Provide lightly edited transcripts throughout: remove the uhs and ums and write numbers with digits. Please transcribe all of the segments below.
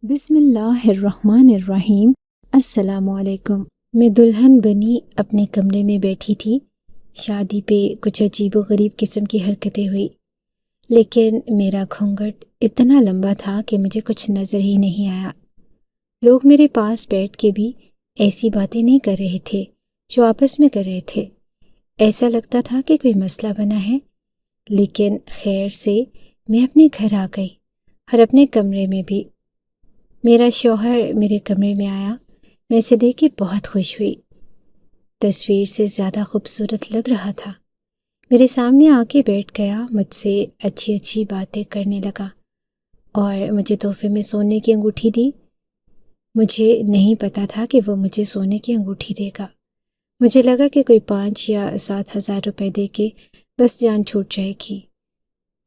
بسم اللہ الرحمن الرحیم۔ السلام علیکم۔ میں دلہن بنی اپنے کمرے میں بیٹھی تھی۔ شادی پہ کچھ عجیب و غریب قسم کی حرکتیں ہوئی، لیکن میرا گھونگھٹ اتنا لمبا تھا کہ مجھے کچھ نظر ہی نہیں آیا۔ لوگ میرے پاس بیٹھ کے بھی ایسی باتیں نہیں کر رہے تھے جو آپس میں کر رہے تھے۔ ایسا لگتا تھا کہ کوئی مسئلہ بنا ہے، لیکن خیر سے میں اپنے گھر آ گئی اور اپنے کمرے میں بھی۔ میرا شوہر میرے کمرے میں آیا۔ میں اسے دیکھ کے بہت خوش ہوئی۔ تصویر سے زیادہ خوبصورت لگ رہا تھا۔ میرے سامنے آ کے بیٹھ گیا، مجھ سے اچھی اچھی باتیں کرنے لگا اور مجھے تحفے میں سونے کی انگوٹھی دی۔ مجھے نہیں پتا تھا کہ وہ مجھے سونے کی انگوٹھی دے گا۔ مجھے لگا کہ کوئی 5 یا 7 ہزار روپے دے کے بس جان چھوٹ جائے گی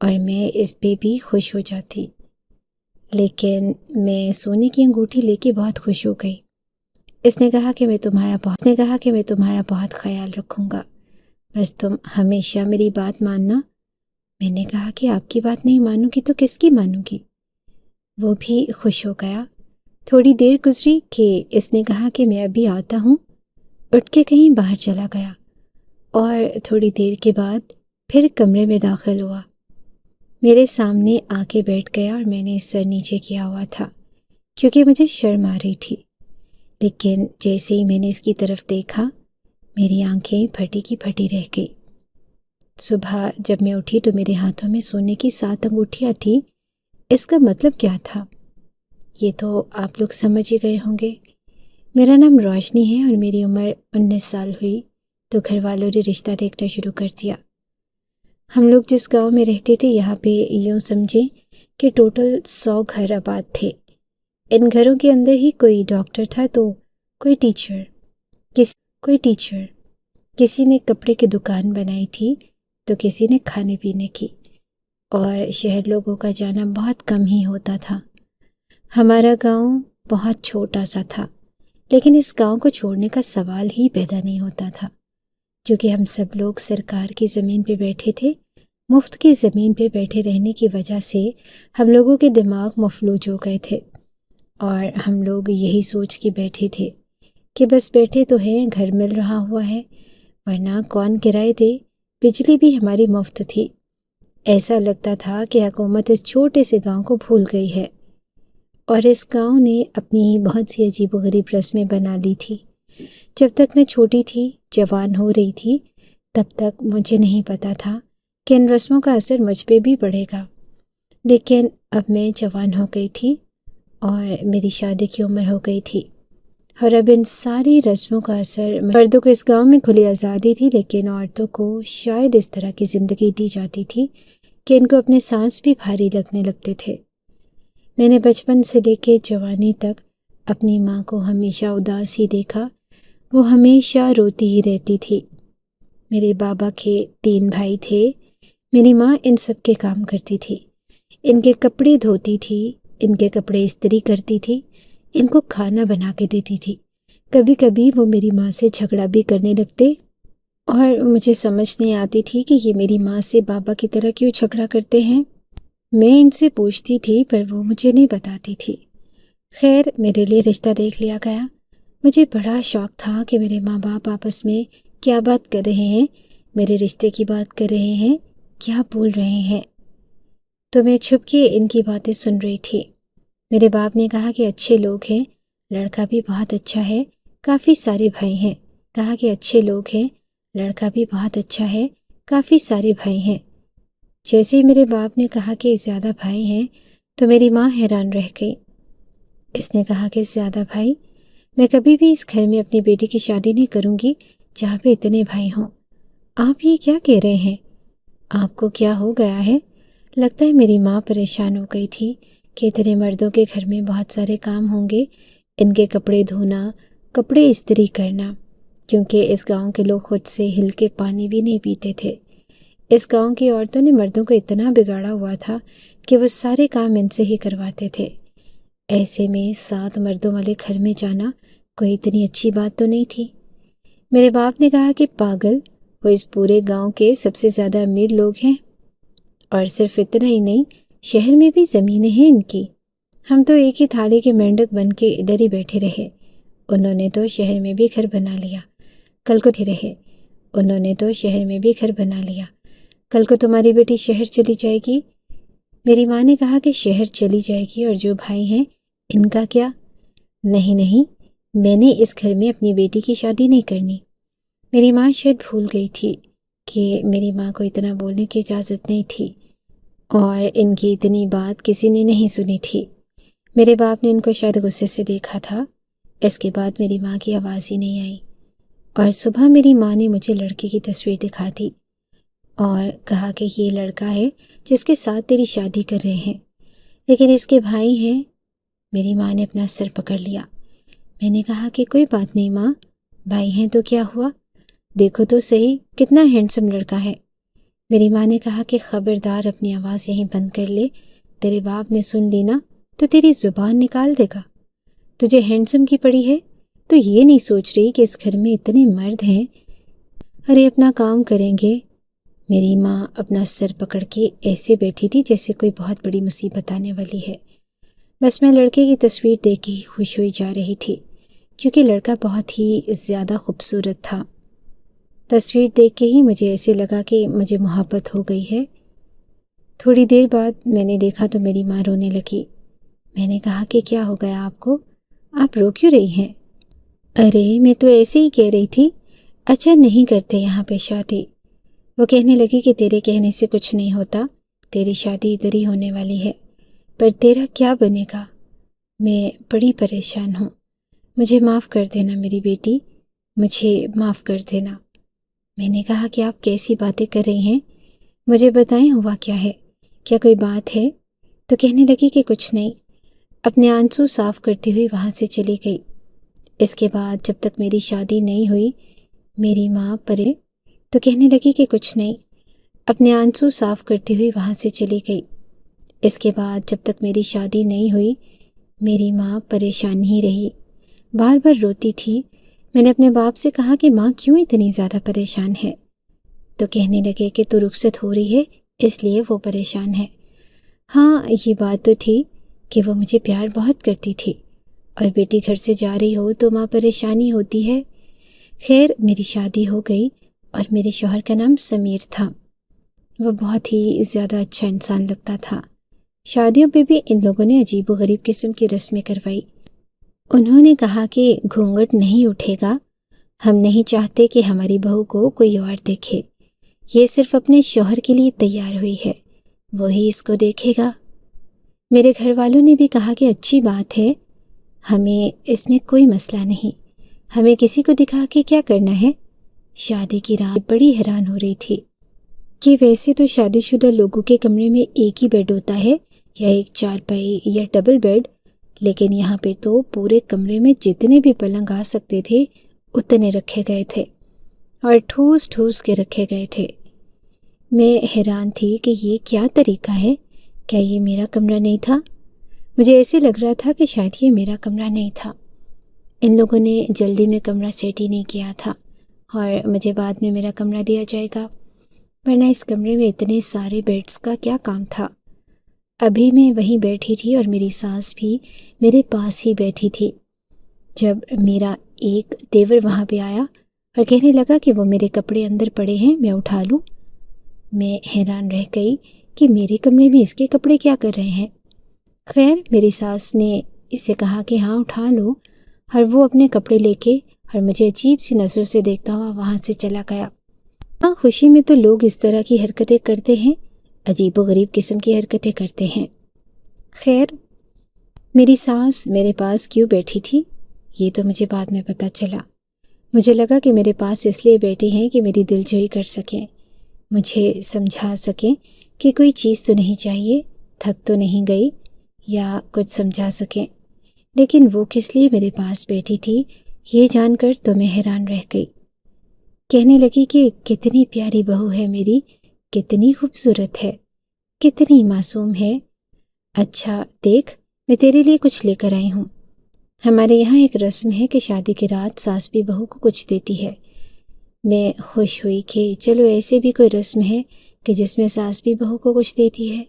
اور میں اس پہ بھی خوش ہو جاتی، لیکن میں سونے کی انگوٹھی لے کے بہت خوش ہو گئی۔ اس نے کہا کہ میں تمہارا بہت خیال رکھوں گا، بس تم ہمیشہ میری بات ماننا۔ میں نے کہا کہ آپ کی بات نہیں مانوں گی تو کس کی مانوں گی؟ وہ بھی خوش ہو گیا۔ تھوڑی دیر گزری کہ اس نے کہا کہ میں ابھی آتا ہوں، اٹھ کے کہیں باہر چلا گیا اور تھوڑی دیر کے بعد پھر کمرے میں داخل ہوا۔ میرے سامنے آ کے بیٹھ گیا اور میں نے سر نیچے کیا ہوا تھا کیونکہ مجھے شرم آ رہی تھی، لیکن جیسے ہی میں نے اس کی طرف دیکھا میری آنکھیں پھٹی کی پھٹی رہ گئی۔ صبح جب میں اٹھی تو میرے ہاتھوں میں سونے کی 7 انگوٹھیاں تھیں۔ اس کا مطلب کیا تھا یہ تو آپ لوگ سمجھ ہی گئے ہوں گے۔ میرا نام روشنی ہے اور میری عمر 19 سال ہوئی تو گھر والوں نے رشتہ دیکھنا شروع کر دیا۔ ہم لوگ جس گاؤں میں رہتے تھے یہاں پہ یوں سمجھیں کہ ٹوٹل 100 گھر آباد تھے۔ ان گھروں کے اندر ہی کوئی ڈاکٹر تھا تو کوئی ٹیچر، کسی نے کپڑے کی دکان بنائی تھی تو کسی نے کھانے پینے کی، اور شہر لوگوں کا جانا بہت کم ہی ہوتا تھا۔ ہمارا گاؤں بہت چھوٹا سا تھا، لیکن اس گاؤں کو چھوڑنے کا سوال ہی پیدا نہیں ہوتا تھا، کیونکہ ہم سب لوگ سرکار کی زمین پہ بیٹھے تھے۔ مفت کی زمین پہ بیٹھے رہنے کی وجہ سے ہم لوگوں کے دماغ مفلوج ہو گئے تھے، اور ہم لوگ یہی سوچ کے بیٹھے تھے کہ بس بیٹھے تو ہیں، گھر مل رہا ہوا ہے، ورنہ کون کرائے دے، بجلی بھی ہماری مفت تھی۔ ایسا لگتا تھا کہ حکومت اس چھوٹے سے گاؤں کو بھول گئی ہے، اور اس گاؤں نے اپنی بہت سی عجیب و غریب رسمیں بنا لی تھی۔ جب تک میں چھوٹی تھی، جوان ہو رہی تھی، تب تک مجھے نہیں پتا تھا کہ ان رسموں کا اثر مجھ پہ بھی پڑے گا، لیکن اب میں جوان ہو گئی تھی اور میری شادی کی عمر ہو گئی تھی، اور اب ان ساری رسموں کا اثر مردوں کو اس گاؤں میں کھلی آزادی تھی، لیکن عورتوں کو شاید اس طرح کی زندگی دی جاتی تھی کہ ان کو اپنے سانس بھی بھاری لگنے لگتے تھے۔ میں نے بچپن سے لے کے جوانی تک اپنی ماں کو ہمیشہ اداس ہی دیکھا، وہ ہمیشہ روتی ہی رہتی تھی۔ میرے بابا کے 3 بھائی تھے، میری ماں ان سب کے کام کرتی تھی، ان کے کپڑے دھوتی تھی، ان کے کپڑے استری کرتی تھی، ان کو کھانا بنا کے دیتی تھی۔ کبھی کبھی وہ میری ماں سے جھگڑا بھی کرنے لگتے اور مجھے سمجھ نہیں آتی تھی کہ یہ میری ماں سے بابا کی طرح کیوں جھگڑا کرتے ہیں۔ میں ان سے پوچھتی تھی پر وہ مجھے نہیں بتاتی تھی۔ خیر، میرے لیے رشتہ دیکھ لیا گیا۔ مجھے بڑا شوق تھا کہ میرے ماں باپ آپس میں کیا بات کر رہے ہیں، میرے رشتے کی بات کر رہے ہیں، کیا بول رہے ہیں، تو میں چھپ کے ان کی باتیں سن رہی تھی۔ میرے باپ نے کہا کہ اچھے لوگ ہیں، لڑکا بھی بہت اچھا ہے، کافی سارے بھائی ہیں۔ کہا کہ اچھے لوگ ہیں، لڑکا بھی بہت اچھا ہے، کافی سارے بھائی ہیں۔ جیسے ہی میرے باپ نے کہا کہ زیادہ بھائی ہیں تو میری ماں حیران رہ گئی۔ اس نے کہا کہ زیادہ بھائی؟ میں کبھی بھی اس گھر میں اپنی بیٹی کی شادی نہیں کروں گی جہاں پہ اتنے بھائی ہوں۔ آپ یہ کیا کہہ رہے ہیں؟ آپ کو کیا ہو گیا ہے؟ لگتا ہے میری ماں پریشان ہو گئی تھی کہ اتنے مردوں کے گھر میں بہت سارے کام ہوں گے، ان کے کپڑے دھونا، کپڑے استری کرنا، کیونکہ اس گاؤں کے لوگ خود سے ہل کے پانی بھی نہیں پیتے تھے۔ اس گاؤں کی عورتوں نے مردوں کو اتنا بگاڑا ہوا تھا کہ وہ سارے کام ان سے ہی کرواتے تھے۔ ایسے میں 7 مردوں والے گھر میں جانا کوئی اتنی اچھی بات تو نہیں تھی۔ میرے باپ نے کہا کہ پاگل، وہ اس پورے گاؤں کے سب سے زیادہ امیر لوگ ہیں، اور صرف اتنا ہی نہیں، شہر میں بھی زمینیں ہیں ان کی، ہم تو ایک ہی تھالی کے مینڈک بن کے ادھر ہی بیٹھے رہے۔ انہوں نے تو شہر میں بھی گھر بنا لیا، کل کو رہے۔ انہوں نے تو شہر میں بھی گھر بنا لیا، کل کو تمہاری بیٹی شہر چلی جائے گی۔ میری ماں نے کہا کہ شہر چلی جائے گی اور جو بھائی ہیں ان کا کیا؟ نہیں نہیں، میں نے اس گھر میں اپنی بیٹی کی شادی نہیں کرنی۔ میری ماں شاید بھول گئی تھی کہ میری ماں کو اتنا بولنے کی اجازت نہیں تھی، اور ان کی اتنی بات کسی نے نہیں سنی تھی۔ میرے باپ نے ان کو شاید غصے سے دیکھا تھا۔ اس کے بعد میری ماں کی آواز ہی نہیں آئی، اور صبح میری ماں نے مجھے لڑکے کی تصویر دکھا دی اور کہا کہ یہ لڑکا ہے جس کے ساتھ تیری شادی کر رہے ہیں، لیکن اس کے بھائی ہیں۔ میری ماں نے اپنا سر پکڑ لیا۔ میں نے کہا کہ کوئی بات نہیں ماں، بھائی ہیں تو کیا ہوا، دیکھو تو صحیح کتنا ہینڈسم لڑکا ہے۔ میری ماں نے کہا کہ خبردار اپنی آواز یہیں بند کر لے، تیرے باپ نے سن لی نا تو تیری زبان نکال دے گا۔ تجھے ہینڈسم کی پڑی ہے تو یہ نہیں سوچ رہی کہ اس گھر میں اتنے مرد ہیں، ارے اپنا کام کریں گے۔ میری ماں اپنا سر پکڑ کے ایسے بیٹھی تھی جیسے کوئی بہت بڑی مصیبت آنے والی ہے۔ بس میں لڑکے کی تصویر دیکھ کے ہی خوش ہوئی جا رہی تھی، کیونکہ لڑکا بہت ہی زیادہ خوبصورت تھا۔ تصویر دیکھ کے ہی مجھے ایسے لگا کہ مجھے محبت ہو گئی ہے۔ تھوڑی دیر بعد میں نے دیکھا تو میری ماں رونے لگی۔ میں نے کہا کہ کیا ہو گیا آپ کو، آپ رو کیوں رہی ہیں؟ ارے میں تو ایسے ہی کہہ رہی تھی، اچھا نہیں کرتے یہاں پہ شادی۔ وہ کہنے لگی کہ تیرے کہنے سے کچھ نہیں ہوتا، تیری شادی ادھر ہی ہونے والی ہے، پر تیرا کیا بنے گا؟ میں بڑی پریشان ہوں، مجھے معاف کر دینا میری بیٹی، مجھے معاف کر دینا۔ میں نے کہا کہ آپ کیسی باتیں کر رہی ہیں، مجھے بتائیں ہوا کیا ہے، کیا کوئی بات ہے؟ تو کہنے لگی کہ کچھ نہیں، اپنے آنسو صاف کرتی ہوئی وہاں سے چلی گئی۔ اس کے بعد جب تک میری شادی نہیں ہوئی، میری ماں پرے تو کہنے لگی کہ کچھ نہیں، اپنے آنسو صاف کرتی ہوئی وہاں سے چلی گئی۔ اس کے بعد جب تک میری شادی نہیں ہوئی، میری ماں پریشان ہی رہی، بار بار روتی تھی۔ میں نے اپنے باپ سے کہا کہ ماں کیوں اتنی زیادہ پریشان ہے؟ تو کہنے لگے کہ تو رخصت ہو رہی ہے اس لیے وہ پریشان ہے۔ ہاں یہ بات تو تھی کہ وہ مجھے پیار بہت کرتی تھی، اور بیٹی گھر سے جا رہی ہو تو ماں پریشانی ہوتی ہے۔ خیر میری شادی ہو گئی، اور میرے شوہر کا نام سمیر تھا۔ وہ بہت ہی زیادہ اچھا انسان لگتا تھا۔ شادیوں پہ بھی ان لوگوں نے عجیب و غریب قسم کی رسمیں کروائی۔ انہوں نے کہا کہ گھونگھٹ نہیں اٹھے گا، ہم نہیں چاہتے کہ ہماری بہو کو کوئی اور دیکھے، یہ صرف اپنے شوہر کے لیے تیار ہوئی ہے، وہی اس کو دیکھے گا۔ میرے گھر والوں نے بھی کہا کہ اچھی بات ہے، ہمیں اس میں کوئی مسئلہ نہیں، ہمیں کسی کو دکھا کے کیا کرنا ہے۔ شادی کی رات بڑی حیران ہو رہی تھی کہ ویسے تو شادی شدہ لوگوں کے کمرے میں ایک ہی بیڈ ہوتا ہے، یا ایک چارپائی یا ڈبل بیڈ، لیکن یہاں پہ تو پورے کمرے میں جتنے بھی پلنگ آ سکتے تھے اتنے رکھے گئے تھے، اور ٹھوس ٹھوس کے رکھے گئے تھے۔ میں حیران تھی کہ یہ کیا طریقہ ہے، کیا یہ میرا کمرہ نہیں تھا؟ مجھے ایسے لگ رہا تھا کہ شاید یہ میرا کمرہ نہیں تھا، ان لوگوں نے جلدی میں کمرہ سیٹ ہی نہیں کیا تھا، اور مجھے بعد میں میرا کمرہ دیا جائے گا، ورنہ اس کمرے میں اتنے سارے بیڈز کا کیا کام تھا۔ ابھی میں وہیں بیٹھی تھی اور میری ساس بھی میرے پاس ہی بیٹھی تھی، جب میرا ایک دیور وہاں پہ آیا اور کہنے لگا کہ وہ میرے کپڑے اندر پڑے ہیں، میں اٹھا لوں۔ میں حیران رہ گئی کہ میرے کمرے میں اس کے کپڑے کیا کر رہے ہیں۔ خیر میری ساس نے اسے کہا کہ ہاں اٹھا لو، اور وہ اپنے کپڑے لے کے اور مجھے عجیب سی نظروں سے دیکھتا ہوا وہاں سے چلا گیا۔ ہاں خوشی میں تو لوگ اس طرح کی حرکتیں کرتے ہیں، عجیب و غریب قسم کی حرکتیں کرتے ہیں۔ خیر میری ساس میرے پاس کیوں بیٹھی تھی یہ تو مجھے بعد میں پتہ چلا۔ مجھے لگا کہ میرے پاس اس لیے بیٹھی ہیں کہ میری دلجوئی کر سکیں، مجھے سمجھا سکیں کہ کوئی چیز تو نہیں چاہیے، تھک تو نہیں گئی، یا کچھ سمجھا سکیں۔ لیکن وہ کس لیے میرے پاس بیٹھی تھی یہ جان کر تو میں حیران رہ گئی۔ کہنے لگی کہ کتنی پیاری بہو ہے میری، کتنی خوبصورت ہے، کتنی معصوم ہے۔ اچھا دیکھ میں تیرے لیے کچھ لے کر آئی ہوں۔ ہمارے یہاں ایک رسم ہے کہ شادی کی رات ساس بھی بہو کو کچھ دیتی ہے۔ میں خوش ہوئی کہ چلو ایسے بھی کوئی رسم ہے کہ جس میں ساس بھی بہو کو کچھ دیتی ہے۔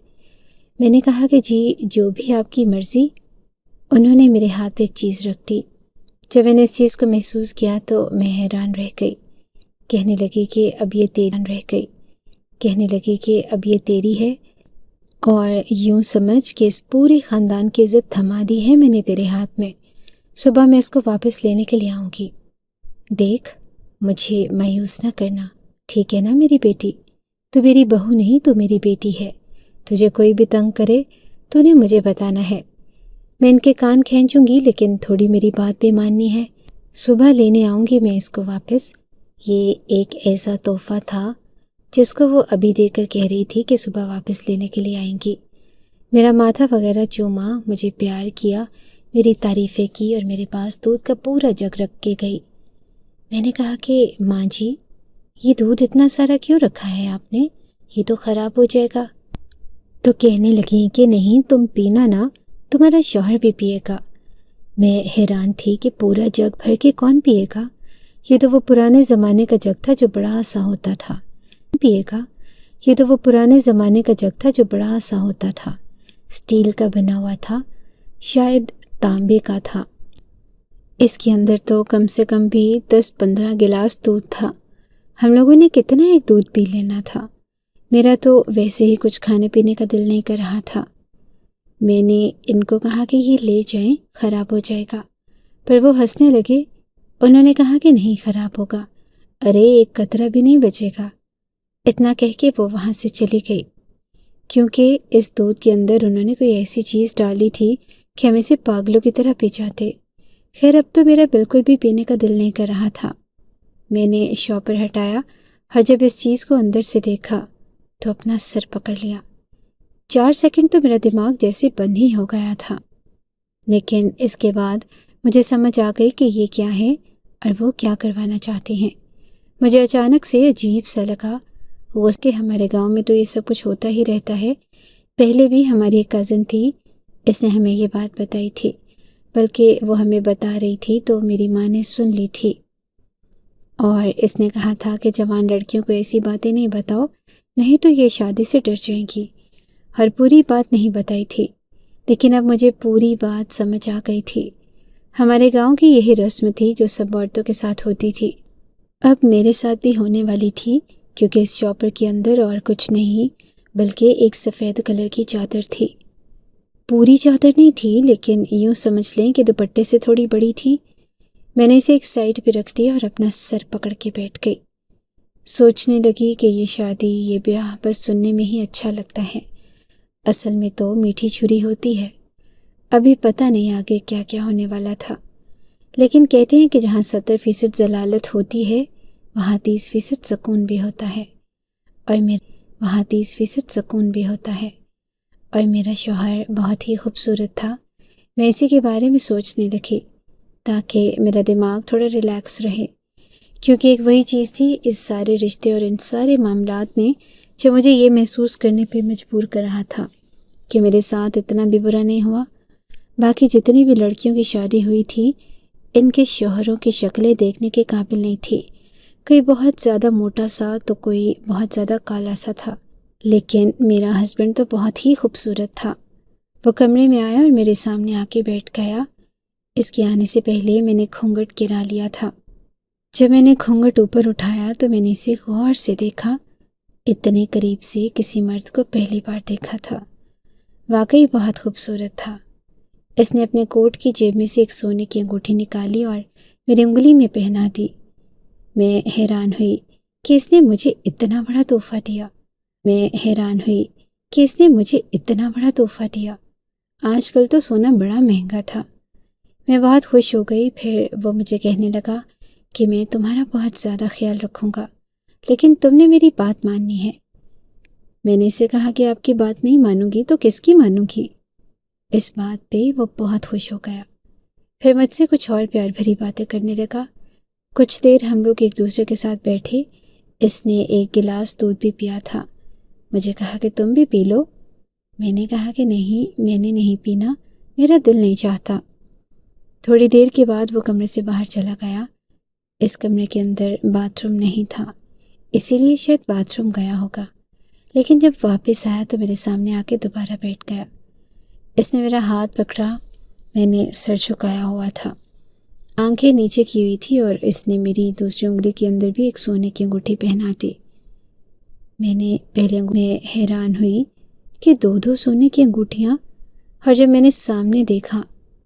میں نے کہا کہ جی جو بھی آپ کی مرضی، انہوں نے میرے ہاتھ پہ ایک چیز رکھ دی۔ جب میں نے اس چیز کو محسوس کیا تو میں حیران رہ گئی۔ کہنے لگی کہ اب یہ تیری ہے اور یوں سمجھ کہ اس پورے خاندان کی عزت تھما دی ہے میں نے تیرے ہاتھ میں۔ صبح میں اس کو واپس لینے کے لیے آؤں گی۔ دیکھ، مجھے مایوس نہ کرنا، ٹھیک ہے نا میری بیٹی؟ تو میری بہو نہیں، تو میری بیٹی ہے۔ تجھے کوئی بھی تنگ کرے تو نے مجھے بتانا ہے، میں ان کے کان کھینچوں گی، لیکن تھوڑی میری بات بھی ماننی ہے۔ صبح لینے آؤں گی میں اس کو واپس۔ یہ ایک ایسا تحفہ تھا جس کو وہ ابھی دے کر کہہ رہی تھی کہ صبح واپس لینے کے لیے آئیں گی۔ میرا ماتھا وغیرہ چوما، مجھے پیار کیا، میری تعریفیں کی اور میرے پاس دودھ کا پورا جگ رکھ کے گئی۔ میں نے کہا کہ ماں جی، یہ دودھ اتنا سارا کیوں رکھا ہے آپ نے؟ یہ تو خراب ہو جائے گا۔ تو کہنے لگیں کہ نہیں، تم پینا نا، تمہارا شوہر بھی پیے گا۔ میں حیران تھی کہ پورا جگ بھر کے کون پیے گا؟ یہ تو وہ پرانے زمانے کا جگ تھا جو بڑا سا ہوتا تھا۔ اسٹیل کا بنا ہوا تھا، شاید تانبے کا تھا۔ اس کے اندر تو کم سے کم بھی 10-15 گلاس دودھ تھا۔ ہم لوگوں نے کتنا ایک دودھ پی لینا تھا۔ میرا تو ویسے ہی کچھ کھانے پینے کا دل نہیں کر رہا تھا۔ میں نے ان کو کہا کہ یہ لے جائیں، خراب ہو جائے گا، پر وہ ہنسنے لگے۔ انہوں نے کہا کہ نہیں خراب ہوگا، ارے ایک قطرہ بھی نہیں بچے گا۔ اتنا کہہ کے وہ وہاں سے چلی گئی، کیونکہ اس دودھ کے اندر انہوں نے کوئی ایسی چیز ڈالی تھی کہ ہم اسے پاگلوں کی طرح پی جاتے۔ خیر، اب تو میرا بالکل بھی پینے کا دل نہیں کر رہا تھا۔ میں نے شاپر ہٹایا اور جب اس چیز کو اندر سے دیکھا تو اپنا سر پکڑ لیا۔ 4 سیکنڈ تو میرا دماغ جیسے بند ہی ہو گیا تھا، لیکن اس کے بعد مجھے سمجھ آ گئی کہ یہ کیا ہے اور وہ کیا کروانا چاہتے ہیں۔ مجھے اچانک سے عجیب سا لگا، وہ اس کے ہمارے گاؤں میں تو یہ سب کچھ ہوتا ہی رہتا ہے۔ پہلے بھی ہماری ایک کزن تھی، اس نے ہمیں یہ بات بتائی تھی، بلکہ وہ ہمیں بتا رہی تھی تو میری ماں نے سن لی تھی، اور اس نے کہا تھا کہ جوان لڑکیوں کو ایسی باتیں نہیں بتاؤ، نہیں تو یہ شادی سے ڈر جائیں گی، اور پوری بات نہیں بتائی تھی۔ لیکن اب مجھے پوری بات سمجھ آ گئی تھی۔ ہمارے گاؤں کی یہی رسم تھی جو سب عورتوں کے ساتھ ہوتی تھی، اب میرے ساتھ بھی ہونے والی تھی، کیونکہ اس شاپر کے اندر اور کچھ نہیں بلکہ ایک سفید کلر کی چادر تھی۔ پوری چادر نہیں تھی، لیکن یوں سمجھ لیں کہ دوپٹے سے تھوڑی بڑی تھی۔ میں نے اسے ایک سائڈ پہ رکھ دیا اور اپنا سر پکڑ کے بیٹھ گئی۔ سوچنے لگی کہ یہ شادی، یہ بیاہ بس سننے میں ہی اچھا لگتا ہے، اصل میں تو میٹھی چھری ہوتی ہے۔ ابھی پتہ نہیں آگے کیا کیا ہونے والا تھا، لیکن کہتے ہیں کہ جہاں 70% ضلالت ہوتی ہے وہاں 30% سکون بھی ہوتا ہے، اور میرا شوہر بہت ہی خوبصورت تھا۔ میں اسی کے بارے میں سوچنے لگی تاکہ میرا دماغ تھوڑا ریلیکس رہے، کیونکہ ایک وہی چیز تھی اس سارے رشتے اور ان سارے معاملات میں جو مجھے یہ محسوس کرنے پہ مجبور کر رہا تھا کہ میرے ساتھ اتنا بھی برا نہیں ہوا۔ باقی جتنی بھی لڑکیوں کی شادی ہوئی تھی، ان کے شوہروں کی شکلیں دیکھنے کے قابل نہیں تھی۔ کوئی بہت زیادہ موٹا سا تو کوئی بہت زیادہ کالا سا تھا، لیکن میرا ہسبینڈ تو بہت ہی خوبصورت تھا۔ وہ کمرے میں آیا اور میرے سامنے آ کے بیٹھ گیا۔ اس کے آنے سے پہلے میں نے گھونگھٹ گرا لیا تھا۔ جب میں نے گھونگھٹ اوپر اٹھایا تو میں نے اسے غور سے دیکھا۔ اتنے قریب سے کسی مرد کو پہلی بار دیکھا تھا۔ واقعی بہت خوبصورت تھا۔ اس نے اپنے کوٹ کی جیب میں سے ایک سونے کی انگوٹھی نکالی اور میری انگلی میں پہنا دی۔ میں حیران ہوئی کہ اس نے مجھے اتنا بڑا تحفہ دیا۔ آج کل تو سونا بڑا مہنگا تھا۔ میں بہت خوش ہو گئی۔ پھر وہ مجھے کہنے لگا کہ میں تمہارا بہت زیادہ خیال رکھوں گا، لیکن تم نے میری بات ماننی ہے۔ میں نے اسے کہا کہ آپ کی بات نہیں مانوں گی تو کس کی مانوں گی؟ اس بات پہ وہ بہت خوش ہو گیا۔ پھر مجھ سے کچھ اور پیار بھری باتیں کرنے لگا۔ کچھ دیر ہم لوگ ایک دوسرے کے ساتھ بیٹھے۔ اس نے ایک گلاس دودھ بھی پیا تھا۔ مجھے کہا کہ تم بھی پی لو۔ میں نے کہا کہ نہیں، میں نے نہیں پینا، میرا دل نہیں چاہتا۔ تھوڑی دیر کے بعد وہ کمرے سے باہر چلا گیا۔ اس کمرے کے اندر باتھ روم نہیں تھا، اسی لیے شاید باتھ روم گیا ہوگا، لیکن جب واپس آیا تو میرے سامنے آ کے دوبارہ بیٹھ گیا۔ اس نے میرا ہاتھ پکڑا میں نے سر جھکایا ہوا تھا، آنکھیں نیچے کی ہوئی تھی اور اس نے میری دوسری انگلی کے اندر بھی ایک سونے کی انگوٹھی پہنا دی۔ میں نے پہلے میں حیران ہوئی کہ دو سونے کی انگوٹھیاں، اور جب میں نے سامنے دیکھا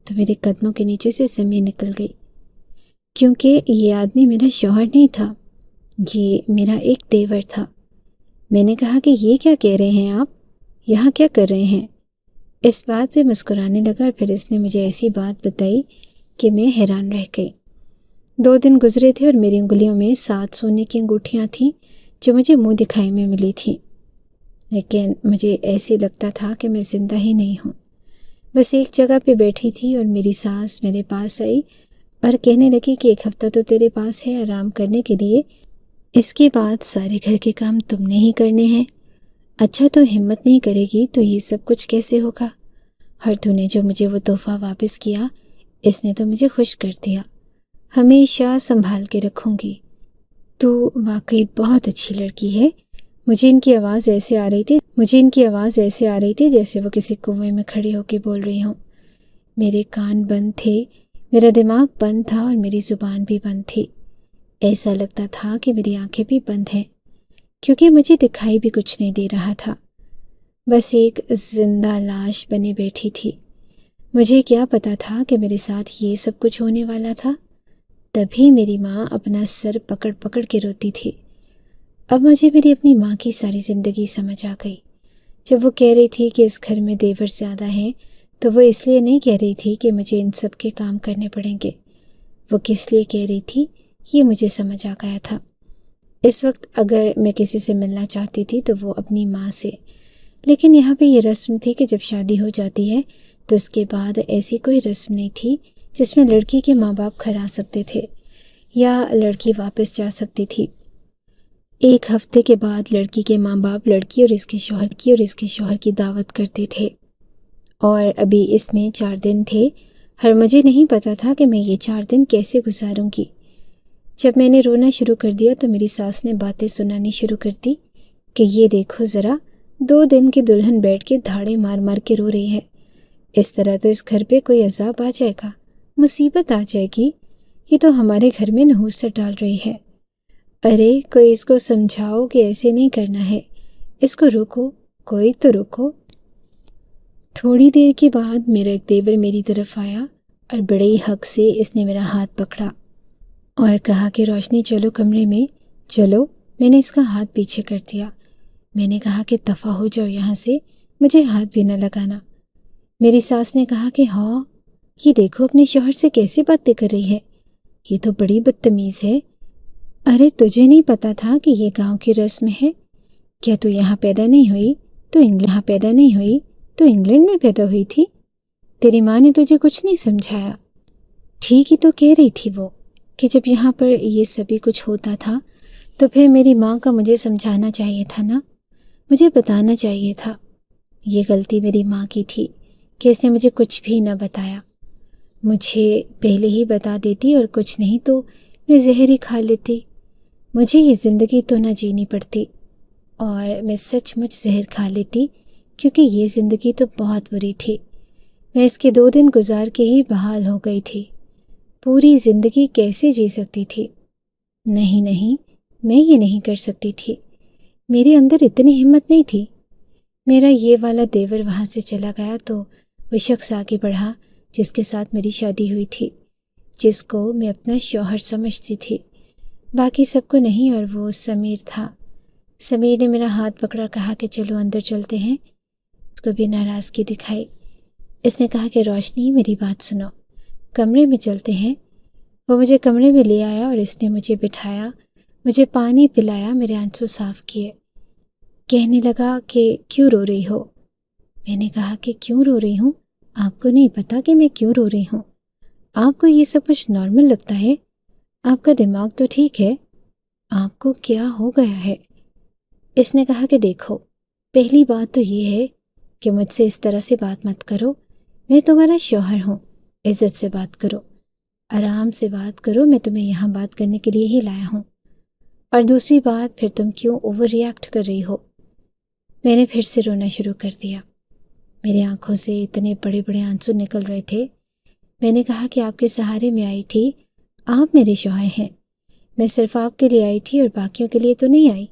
تو میرے قدموں کے نیچے سے زمین نکل گئی، کیونکہ یہ آدمی میرا شوہر نہیں تھا، یہ میرا ایک دیور تھا۔ میں نے کہا کہ یہ کیا کہہ رہے ہیں آپ، یہاں کیا کر رہے ہیں؟ اس بات پہ مسکرانے لگا اور پھر اس نے مجھے ایسی بات بتائی کہ میں حیران رہ گئی۔ 2 دن گزرے تھے اور میری انگلیوں میں 7 سونے کی انگوٹھیاں تھیں جو مجھے منہ دکھائی میں ملی تھیں، لیکن مجھے ایسے لگتا تھا کہ میں زندہ ہی نہیں ہوں۔ بس ایک جگہ پہ بیٹھی تھی اور میری ساس میرے پاس آئی اور کہنے لگی کہ 1 ہفتہ تو تیرے پاس ہے آرام کرنے کے لیے، اس کے بعد سارے گھر کے کام تم نے ہی کرنے ہیں۔ اچھا تو ہمت نہیں کرے گی تو یہ سب کچھ کیسے ہوگا؟ اور تو نے جو مجھے وہ تحفہ واپس کیا، اس نے تو مجھے خوش کر دیا، ہمیشہ سنبھال کے رکھوں گی۔ تو واقعی بہت اچھی لڑکی ہے۔ مجھے ان کی آواز ایسے آ رہی تھی جیسے وہ کسی کنویں میں کھڑی ہو کے بول رہی ہوں۔ میرے کان بند تھے، میرا دماغ بند تھا اور میری زبان بھی بند تھی۔ ایسا لگتا تھا کہ میری آنکھیں بھی بند ہیں، کیونکہ مجھے دکھائی بھی کچھ نہیں دے رہا تھا، بس ایک زندہ لاش بنے بیٹھی تھی۔ مجھے کیا پتا تھا کہ میرے ساتھ یہ سب کچھ ہونے والا تھا؟ تبھی میری ماں اپنا سر پکڑ پکڑ کے روتی تھی۔ اب مجھے میری اپنی ماں کی ساری زندگی سمجھ آ گئی۔ جب وہ کہہ رہی تھی کہ اس گھر میں دیور زیادہ ہیں، تو وہ اس لیے نہیں کہہ رہی تھی کہ مجھے ان سب کے کام کرنے پڑیں گے، وہ کس لیے کہہ رہی تھی یہ مجھے سمجھ آ گیا تھا۔ اس وقت اگر میں کسی سے ملنا چاہتی تھی تو وہ اپنی ماں سے، لیکن یہاں پہ یہ رسم تھی کہ جب شادی ہو جاتی ہے تو اس کے بعد ایسی کوئی رسم نہیں تھی جس میں لڑکی کے ماں باپ گھر آ سکتے تھے یا لڑکی واپس جا سکتی تھی۔ 1 ہفتے کے بعد لڑکی کے ماں باپ لڑکی اور اس کے شوہر کی دعوت کرتے تھے، اور ابھی اس میں 4 دن تھے، اور مجھے نہیں پتا تھا کہ میں یہ 4 دن کیسے گزاروں گی۔ جب میں نے رونا شروع کر دیا تو میری ساس نے باتیں سنانی شروع کر دی کہ یہ دیکھو ذرا، 2 دن کی دلہن بیٹھ کے دھاڑے مار مار کے رو رہی ہے، اس طرح تو اس گھر پہ کوئی عذاب آ جائے گا، مصیبت آ جائے گی، یہ تو ہمارے گھر میں نحوست ڈال رہی ہے۔ ارے کوئی اس کو سمجھاؤ کہ ایسے نہیں کرنا ہے، اس کو روکو، کوئی تو روکو۔ تھوڑی دیر کے بعد میرا ایک دیور میری طرف آیا اور بڑے ہی حق سے اس نے میرا ہاتھ پکڑا اور کہا کہ روشنی چلو کمرے میں چلو۔ میں نے اس کا ہاتھ پیچھے کر دیا۔ میں نے کہا کہ دفع ہو جاؤ یہاں سے، مجھے ہاتھ بھی نہ لگانا۔ میری ساس نے کہا کہ ہاں، یہ دیکھو اپنے شوہر سے کیسے باتیں کر رہی ہے، یہ تو بڑی بدتمیز ہے۔ ارے تجھے نہیں پتا تھا کہ یہ گاؤں کی رسم ہے؟ کیا تو یہاں پیدا نہیں ہوئی تو انگلینڈ میں پیدا ہوئی تھی؟ تیری ماں نے تجھے کچھ نہیں سمجھایا؟ ٹھیک ہی تو کہہ رہی تھی وہ کہ جب یہاں پر یہ سبھی کچھ ہوتا تھا تو پھر میری ماں کا مجھے سمجھانا چاہیے تھا نا، مجھے بتانا چاہیے تھا۔ یہ غلطی میری ماں کی تھی کہ اس نے مجھے کچھ بھی نہ بتایا۔ مجھے پہلے ہی بتا دیتی اور کچھ نہیں تو میں زہر ہی کھا لیتی، مجھے یہ زندگی تو نہ جینی پڑتی، اور میں سچ مچ زہر کھا لیتی، کیونکہ یہ زندگی تو بہت بری تھی۔ میں اس کے 2 دن گزار کے ہی بحال ہو گئی تھی، پوری زندگی کیسے جی سکتی تھی؟ نہیں، میں یہ نہیں کر سکتی تھی، میرے اندر اتنی ہمت نہیں تھی۔ میرا یہ والا دیور وہاں سے چلا گیا تو وہ شخص آگے بڑھا جس کے ساتھ میری شادی ہوئی تھی، جس کو میں اپنا شوہر سمجھتی تھی، باقی سب کو نہیں، اور وہ سمیر تھا۔ سمیر نے میرا ہاتھ پکڑا، کہا کہ چلو اندر چلتے ہیں۔ اس کو بھی ناراضگی دکھائی۔ اس نے کہا کہ روشنی میری بات سنو، کمرے میں چلتے ہیں۔ وہ مجھے کمرے میں لے آیا اور اس نے مجھے بٹھایا، مجھے پانی پلایا، میرے آنسو صاف کیے۔ کہنے لگا کہ کیوں رو رہی ہو؟ میں نے کہا کہ کیوں رو رہی ہوں؟ آپ کو نہیں پتا کہ میں کیوں رو رہی ہوں؟ آپ کو یہ سب کچھ نارمل لگتا ہے؟ آپ کا دماغ تو ٹھیک ہے، آپ کو کیا ہو گیا ہے؟ اس نے کہا کہ دیکھو، پہلی بات تو یہ ہے کہ مجھ سے اس طرح سے بات مت کرو، میں تمہارا شوہر ہوں، عزت سے بات کرو، آرام سے بات کرو، میں تمہیں یہاں بات کرنے کے لیے ہی لایا ہوں۔ اور دوسری بات، پھر تم کیوں اوور ریئیکٹ کر رہی ہو؟ میں نے پھر سے رونا شروع کر دیا۔ میری آنکھوں سے اتنے بڑے بڑے آنسو نکل رہے تھے میں نے کہا کہ آپ کے سہارے میں آئی تھی، آپ میرے شوہر ہیں، میں صرف آپ کے لیے آئی تھی اور باقیوں کے لیے تو نہیں آئی۔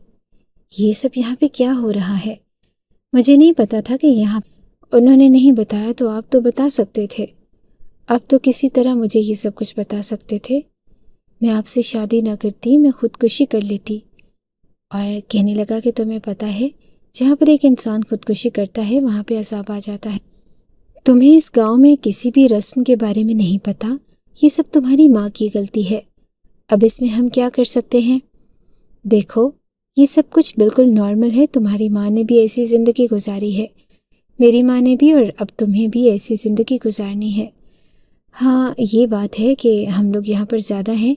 یہ سب یہاں پہ کیا ہو رہا ہے؟ مجھے نہیں پتا تھا کہ یہاں انہوں نے نہیں بتایا تو آپ تو بتا سکتے تھے، اب تو کسی طرح مجھے یہ سب کچھ بتا سکتے تھے۔ میں آپ سے شادی نہ کرتی، میں خودکشی کر لیتی۔ اور کہنے لگا کہ تمہیں پتہ ہے جہاں پر ایک انسان خودکشی کرتا ہے وہاں پہ عذاب آ جاتا ہے۔ تمہیں اس گاؤں میں کسی بھی رسم کے بارے میں نہیں پتہ، یہ سب تمہاری ماں کی غلطی ہے، اب اس میں ہم کیا کر سکتے ہیں؟ دیکھو یہ سب کچھ بالکل نارمل ہے، تمہاری ماں نے بھی ایسی زندگی گزاری ہے، میری ماں نے بھی، اور اب تمہیں بھی ایسی زندگی گزارنی ہے۔ ہاں یہ بات ہے کہ ہم لوگ یہاں پر زیادہ ہیں،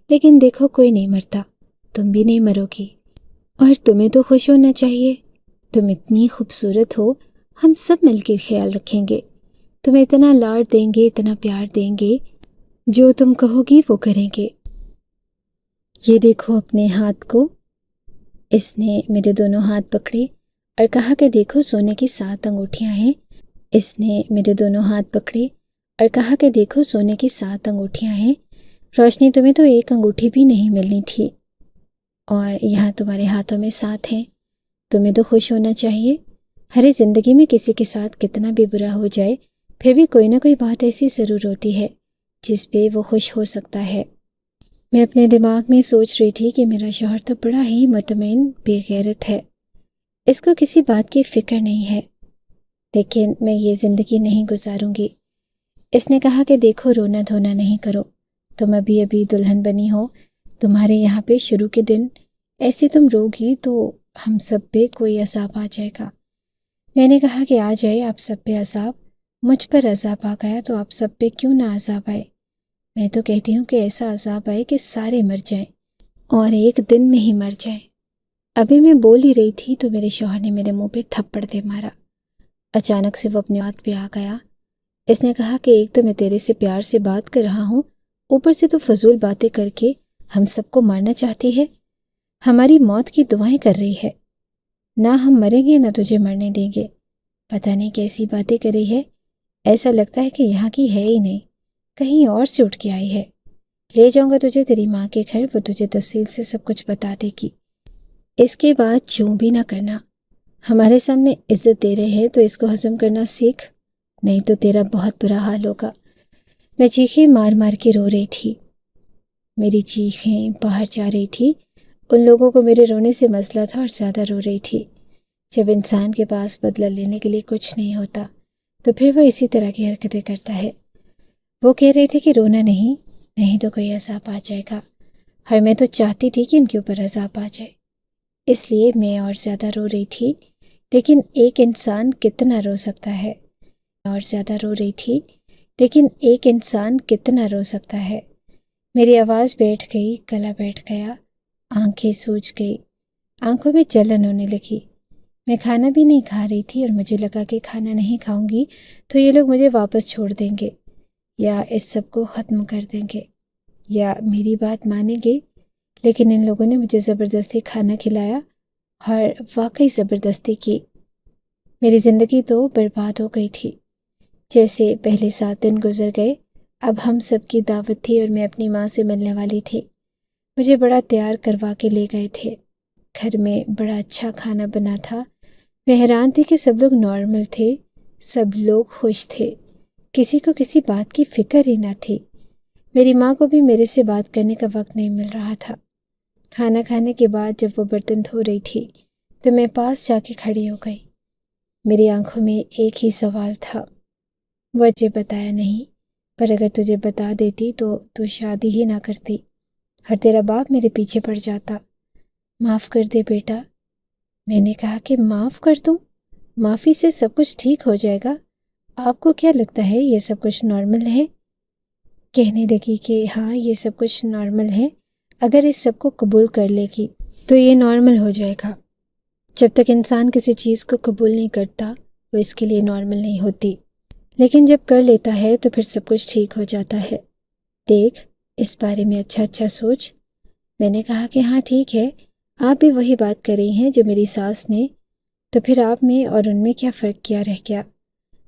لیکن دیکھو کوئی نہیں مرتا، تم بھی نہیں مرو گی، اور تمہیں تو خوش ہونا چاہیے، تم اتنی خوبصورت ہو، ہم سب مل کے خیال رکھیں گے، تمہیں اتنا لاڈ دیں گے، اتنا پیار دیں گے، جو تم کہو گی وہ کریں گے۔ یہ دیکھو اپنے ہاتھ کو۔ اس نے میرے دونوں ہاتھ پکڑے اور کہا کہ دیکھو سونے کی 7 انگوٹھیاں ہیں۔ اس نے میرے دونوں ہاتھ پکڑے اور کہا کہ دیکھو سونے کی 7 انگوٹھیاں ہیں، روشنی تمہیں تو 1 انگوٹھی بھی نہیں ملنی تھی، اور یہاں تمہارے ہاتھوں میں 7 ہیں، تمہیں تو خوش ہونا چاہیے۔ ہر زندگی میں کسی کے ساتھ کتنا بھی برا ہو جائے پھر بھی کوئی نہ کوئی بات ایسی ضرور ہوتی ہے جس پہ وہ خوش ہو سکتا ہے۔ میں اپنے دماغ میں سوچ رہی تھی کہ میرا شوہر تو بڑا ہی مطمئن بے غیرت ہے، اس کو کسی بات کی فکر نہیں ہے، لیکن میں یہ زندگی نہیں گزاروں گی۔ اس نے کہا کہ دیکھو رونا دھونا نہیں کرو، تم ابھی ابھی دلہن بنی ہو، تمہارے یہاں پہ شروع کے دن ایسے تم روگی تو ہم سب پہ کوئی عذاب آ جائے گا۔ میں نے کہا کہ آ جائے آپ سب پہ عذاب، مجھ پر عذاب آ گیا تو آپ سب پہ کیوں نہ عذاب آئے؟ میں تو کہتی ہوں کہ ایسا عذاب آئے کہ سارے مر جائیں اور ایک دن میں ہی مر جائیں۔ ابھی میں بول ہی رہی تھی تو میرے شوہر نے میرے منہ پہ تھپڑ دے مارا۔ اچانک سے وہ اپنی بات پہ آ گیا۔ اس نے کہا کہ ایک تو میں تیرے سے پیار سے بات کر رہا ہوں، اوپر سے تو فضول باتیں کر کے ہم سب کو مارنا چاہتی ہے، ہماری موت کی دعائیں کر رہی ہے، نہ ہم مریں گے نہ تجھے مرنے دیں گے، پتہ نہیں کیسی باتیں کر رہی ہے، ایسا لگتا ہے کہ یہاں کی ہے ہی نہیں، کہیں اور سے اٹھ کے آئی ہے۔ لے جاؤں گا تجھے تیری ماں کے گھر، وہ تجھے تفصیل سے سب کچھ بتا دے گی، اس کے بعد چوں بھی نہ کرنا۔ ہمارے سامنے عزت دے رہے ہیں تو اس کو ہضم کرنا سیکھ، نہیں تو تیرا بہت برا حال ہوگا۔ میں چیخیں مار مار کے رو رہی تھی، میری چیخیں باہر جا رہی تھی، ان لوگوں کو میرے رونے سے مسئلہ تھا اور زیادہ رو رہی تھی۔ جب انسان کے پاس بدلہ لینے کے لیے کچھ نہیں ہوتا تو پھر وہ اسی طرح کی حرکتیں کرتا ہے۔ وہ کہہ رہے تھے کہ رونا نہیں تو کوئی عذاب آ جائے گا، اور میں تو چاہتی تھی کہ ان کے اوپر عذاب آ جائے، اس لیے میں اور زیادہ رو رہی تھی، لیکن ایک انسان کتنا رو سکتا ہے؟ اور زیادہ رو رہی تھی، لیکن ایک انسان کتنا رو سکتا ہے؟ میری آواز بیٹھ گئی، گلا بیٹھ گیا، آنکھیں سوج گئی، آنکھوں میں جلن ہونے لگی۔ میں کھانا بھی نہیں کھا رہی تھی اور مجھے لگا کہ کھانا نہیں کھاؤں گی تو یہ لوگ مجھے واپس چھوڑ دیں گے، یا اس سب کو ختم کر دیں گے، یا میری بات مانیں گے، لیکن ان لوگوں نے مجھے زبردستی کھانا کھلایا، اور واقعی زبردستی کی۔ میری زندگی تو برباد ہو گئی تھی۔ جیسے پہلے 7 دن گزر گئے، اب ہم سب کی دعوت تھی اور میں اپنی ماں سے ملنے والی تھی۔ مجھے بڑا تیار کروا کے لے گئے تھے، گھر میں بڑا اچھا کھانا بنا تھا، میں حیران تھی کہ سب لوگ نارمل تھے، سب لوگ خوش تھے، کسی کو کسی بات کی فکر ہی نہ تھی۔ میری ماں کو بھی میرے سے بات کرنے کا وقت نہیں مل رہا تھا۔ کھانا کھانے کے بعد جب وہ برتن دھو رہی تھی تو میں پاس جا کے کھڑی ہو گئی۔ میری آنکھوں میں ایک ہی سوال تھا، وجہ بتایا نہیں، پر اگر تجھے بتا دیتی تو شادی ہی نہ کرتی اور تیرا باپ میرے پیچھے پڑ جاتا۔ معاف کر دے بیٹا۔ میں نے کہا کہ معاف کر دوں؟ معافی سے سب کچھ ٹھیک ہو جائے گا؟ آپ کو کیا لگتا ہے یہ سب کچھ نارمل ہے؟ کہنے لگی کہ ہاں یہ سب کچھ نارمل ہے، اگر اس سب کو قبول کر لے گی تو یہ نارمل ہو جائے گا۔ جب تک انسان کسی چیز کو قبول نہیں کرتا وہ اس کے لیے نارمل نہیں ہوتی، لیکن جب کر لیتا ہے تو پھر سب کچھ ٹھیک ہو جاتا ہے۔ دیکھ اس بارے میں اچھا سوچ۔ میں نے کہا کہ ہاں ٹھیک ہے، آپ بھی وہی بات کر رہی ہیں جو میری ساس نے، تو پھر آپ میں اور ان میں کیا فرق کیا رہ گیا؟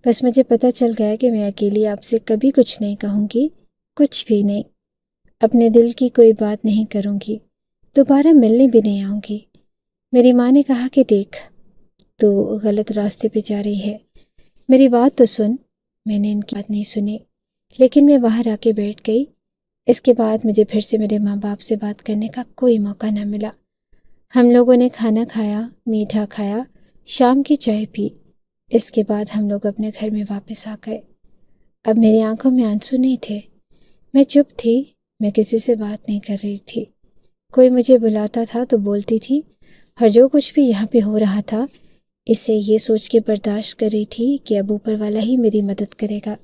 بس مجھے پتہ چل گیا کہ میں اکیلی آپ سے کبھی کچھ نہیں کہوں گی، کچھ بھی نہیں، اپنے دل کی کوئی بات نہیں کروں گی، دوبارہ ملنے بھی نہیں آؤں گی۔ میری ماں نے کہا کہ دیکھ، تو غلط راستے پہ جا رہی ہے، میری بات تو سن۔ میں نے ان کی بات نہیں سنی، لیکن میں باہر آ کے بیٹھ گئی۔ اس کے بعد مجھے پھر سے میرے ماں باپ سے بات کرنے کا کوئی موقع نہ ملا۔ ہم لوگوں نے کھانا کھایا، میٹھا کھایا، شام کی چائے پی۔ اس کے بعد ہم لوگ اپنے گھر میں واپس آ گئے۔ اب میری آنکھوں میں آنسو نہیں تھے، میں چپ تھی، میں کسی سے بات نہیں کر رہی تھی۔ کوئی مجھے بلاتا تھا تو بولتی تھی، اور جو کچھ بھی یہاں پہ ہو رہا تھا اسے یہ سوچ کے برداشت کر رہی تھی کہ اب اوپر والا ہی میری مدد کرے گا۔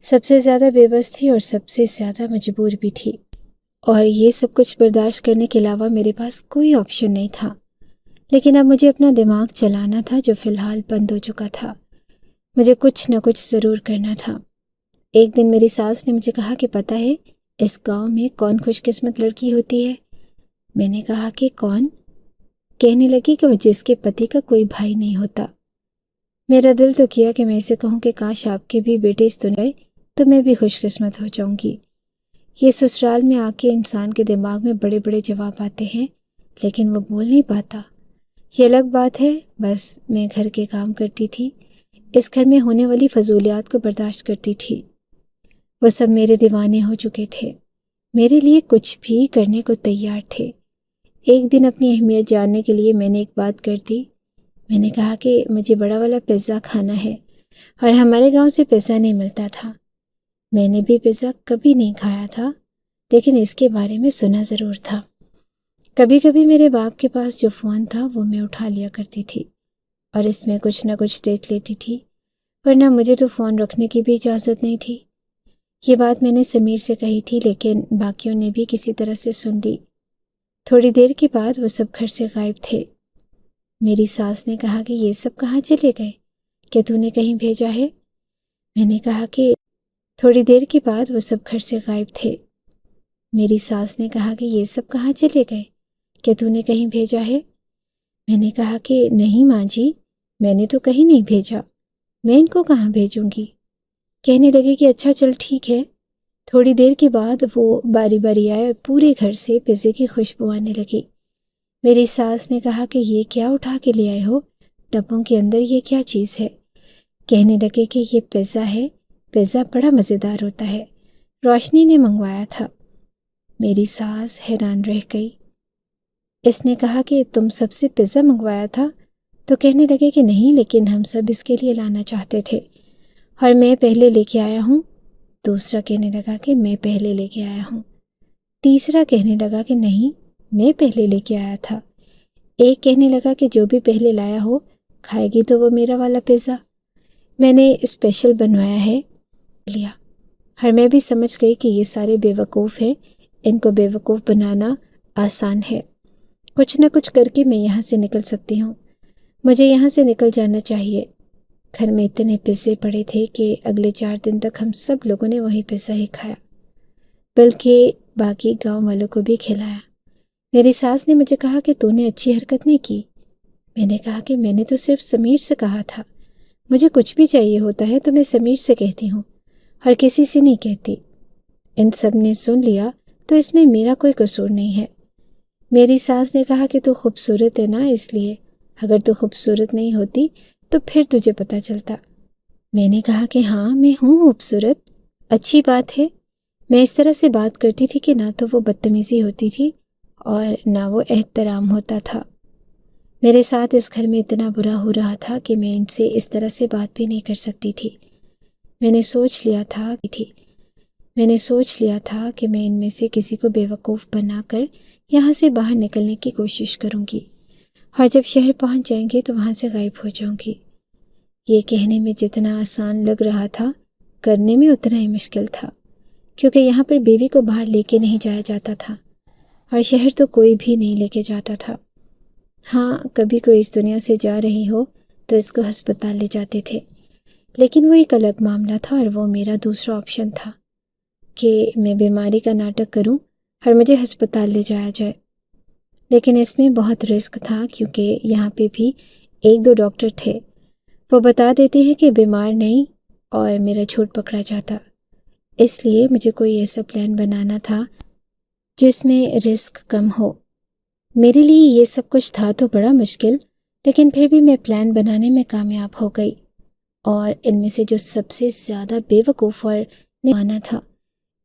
سب سے زیادہ بے بس تھی اور سب سے زیادہ مجبور بھی تھی، اور یہ سب کچھ برداشت کرنے کے علاوہ میرے پاس کوئی آپشن نہیں تھا۔ لیکن اب مجھے اپنا دماغ چلانا تھا جو فی الحال بند ہو چکا تھا۔ مجھے کچھ نہ کچھ ضرور کرنا تھا۔ ایک دن میری ساس نے مجھے کہا کہ پتہ ہے اس گاؤں میں کون خوش قسمت لڑکی ہوتی ہے؟ میں نے کہا کہ کون؟ کہنے لگی کہ وہ جس کے پتی کا کوئی بھائی نہیں ہوتا۔ میرا دل تو کیا کہ میں اسے کہوں کہ کاش آپ کے بھی بیٹے اس دنیا تو میں بھی خوش قسمت ہو جاؤں گی۔ یہ سسرال میں آ کے انسان کے دماغ میں بڑے بڑے جواب آتے ہیں، لیکن وہ بول نہیں پاتا۔ یہ الگ بات ہے، بس میں گھر کے کام کرتی تھی، اس گھر میں ہونے والی فضولیات کو برداشت کرتی تھی۔ وہ سب میرے دیوانے ہو چکے تھے، میرے لیے کچھ بھی کرنے کو تیار تھے۔ ایک دن اپنی اہمیت جاننے کے لیے میں نے ایک بات کر دی۔ میں نے کہا کہ مجھے بڑا والا پیزا کھانا ہے، اور ہمارے گاؤں سے پیزا نہیں ملتا تھا۔ میں نے بھی پیزا کبھی نہیں کھایا تھا، لیکن اس کے بارے میں سنا ضرور تھا۔ کبھی کبھی میرے باپ کے پاس جو فون تھا وہ میں اٹھا لیا کرتی تھی، اور اس میں کچھ نہ کچھ دیکھ لیتی تھی، ورنہ مجھے تو فون رکھنے کی بھی اجازت نہیں تھی۔ یہ بات میں نے سمیر سے کہی تھی، لیکن باقیوں نے بھی کسی طرح سے سن لی۔ تھوڑی دیر کے بعد وہ سب گھر سے غائب تھے۔ میری ساس نے کہا کہ یہ سب کہاں چلے گئے؟ کیا تو نے کہیں بھیجا ہے؟ میں نے کہا کہ تھوڑی دیر کے بعد وہ سب گھر سے غائب تھے۔ میری ساس نے کہا کہ یہ سب کہاں چلے گئے؟ کیا تو نے کہیں بھیجا ہے؟ میں نے کہا کہ نہیں ماں جی، میں نے تو کہیں نہیں بھیجا، میں ان کو کہاں بھیجوں گی۔ کہنے لگے کہ اچھا چل ٹھیک ہے۔ تھوڑی دیر کے بعد وہ باری باری آئے اور پورے گھر سے پیزے کی خوشبو آنے لگی۔ میری ساس نے کہا کہ یہ کیا اٹھا کے لے آئے ہو؟ ڈبوں کے اندر یہ کیا چیز ہے؟ کہنے لگے کہ یہ پیزا ہے، پیزا بڑا مزیدار ہوتا ہے، روشنی نے منگوایا تھا۔ میری ساس حیران رہ گئی۔ اس نے کہا کہ تم سب سے پیزا منگوایا تھا؟ تو کہنے لگے کہ نہیں، لیکن ہم سب اس کے لیے لانا چاہتے تھے، اور میں پہلے لے کے آیا ہوں۔ دوسرا کہنے لگا کہ میں پہلے لے کے آیا ہوں۔ تیسرا کہنے لگا کہ نہیں، میں پہلے لے کے آیا تھا۔ ایک کہنے لگا کہ جو بھی پہلے لایا ہو کھائے گی تو وہ میرا والا پیزا، میں نے اسپیشل بنوایا ہے، لیا۔ اور میں بھی سمجھ گئی کہ یہ سارے بے وقوف ہیں، ان کو بے وقوف بنانا آسان ہے۔ کچھ نہ کچھ کر کے میں یہاں سے نکل سکتی ہوں، مجھے یہاں سے نکل جانا چاہیے۔ گھر میں اتنے پیزے پڑے تھے کہ اگلے 4 دن تک ہم سب لوگوں نے وہی پیزا ہی کھایا، بلکہ باقی گاؤں والوں کو بھی کھلایا۔ میری ساس نے مجھے کہا کہ تو نے اچھی حرکت نہیں کی۔ میں نے کہا کہ میں نے تو صرف سمیر سے کہا تھا، مجھے کچھ بھی چاہیے ہوتا ہے تو میں سمیر سے کہتی ہوں اور کسی سے نہیں کہتی۔ ان سب نے سن لیا تو اس میں میرا کوئی قصور نہیں ہے۔ میری ساس نے کہا کہ تو خوبصورت ہے نا، اس لیے اگر تو خوبصورت نہیں ہوتی تو پھر تجھے پتہ چلتا۔ میں نے کہا کہ ہاں میں ہوں خوبصورت، اچھی بات ہے۔ میں اس طرح سے بات کرتی تھی کہ نہ تو وہ بدتمیزی ہوتی تھی اور نہ وہ احترام ہوتا تھا۔ میرے ساتھ اس گھر میں اتنا برا ہو رہا تھا کہ میں ان سے اس طرح سے بات بھی نہیں کر سکتی تھی۔ میں نے سوچ لیا تھا کہ میں ان میں سے کسی کو بے وقوف بنا کر یہاں سے باہر نکلنے کی کوشش کروں گی، اور جب شہر پہنچ جائیں گے تو وہاں سے غائب ہو جاؤں گی۔ یہ کہنے میں جتنا آسان لگ رہا تھا، کرنے میں اتنا ہی مشکل تھا، کیونکہ یہاں پر بیوی کو باہر لے کے نہیں جایا جاتا تھا، اور شہر تو کوئی بھی نہیں لے کے جاتا تھا۔ ہاں، کبھی کوئی اس دنیا سے جا رہی ہو تو اس کو ہسپتال لے جاتے تھے، لیکن وہ ایک الگ معاملہ تھا، اور وہ میرا دوسرا آپشن تھا کہ میں بیماری کا ناٹک کروں اور مجھے ہسپتال لے جایا جائے۔ لیکن اس میں بہت رسک تھا، کیونکہ یہاں پہ بھی 1-2 ڈاکٹر تھے، وہ بتا دیتے ہیں کہ بیمار نہیں اور میرا چھوٹ پکڑا جاتا، اس لیے مجھے کوئی ایسا پلان بنانا تھا جس میں رسک کم ہو۔ میرے لیے یہ سب کچھ تھا تو بڑا مشکل، لیکن پھر بھی میں پلان بنانے میں کامیاب ہو گئی۔ اور ان میں سے جو سب سے زیادہ بے وقوف اور نانا تھا،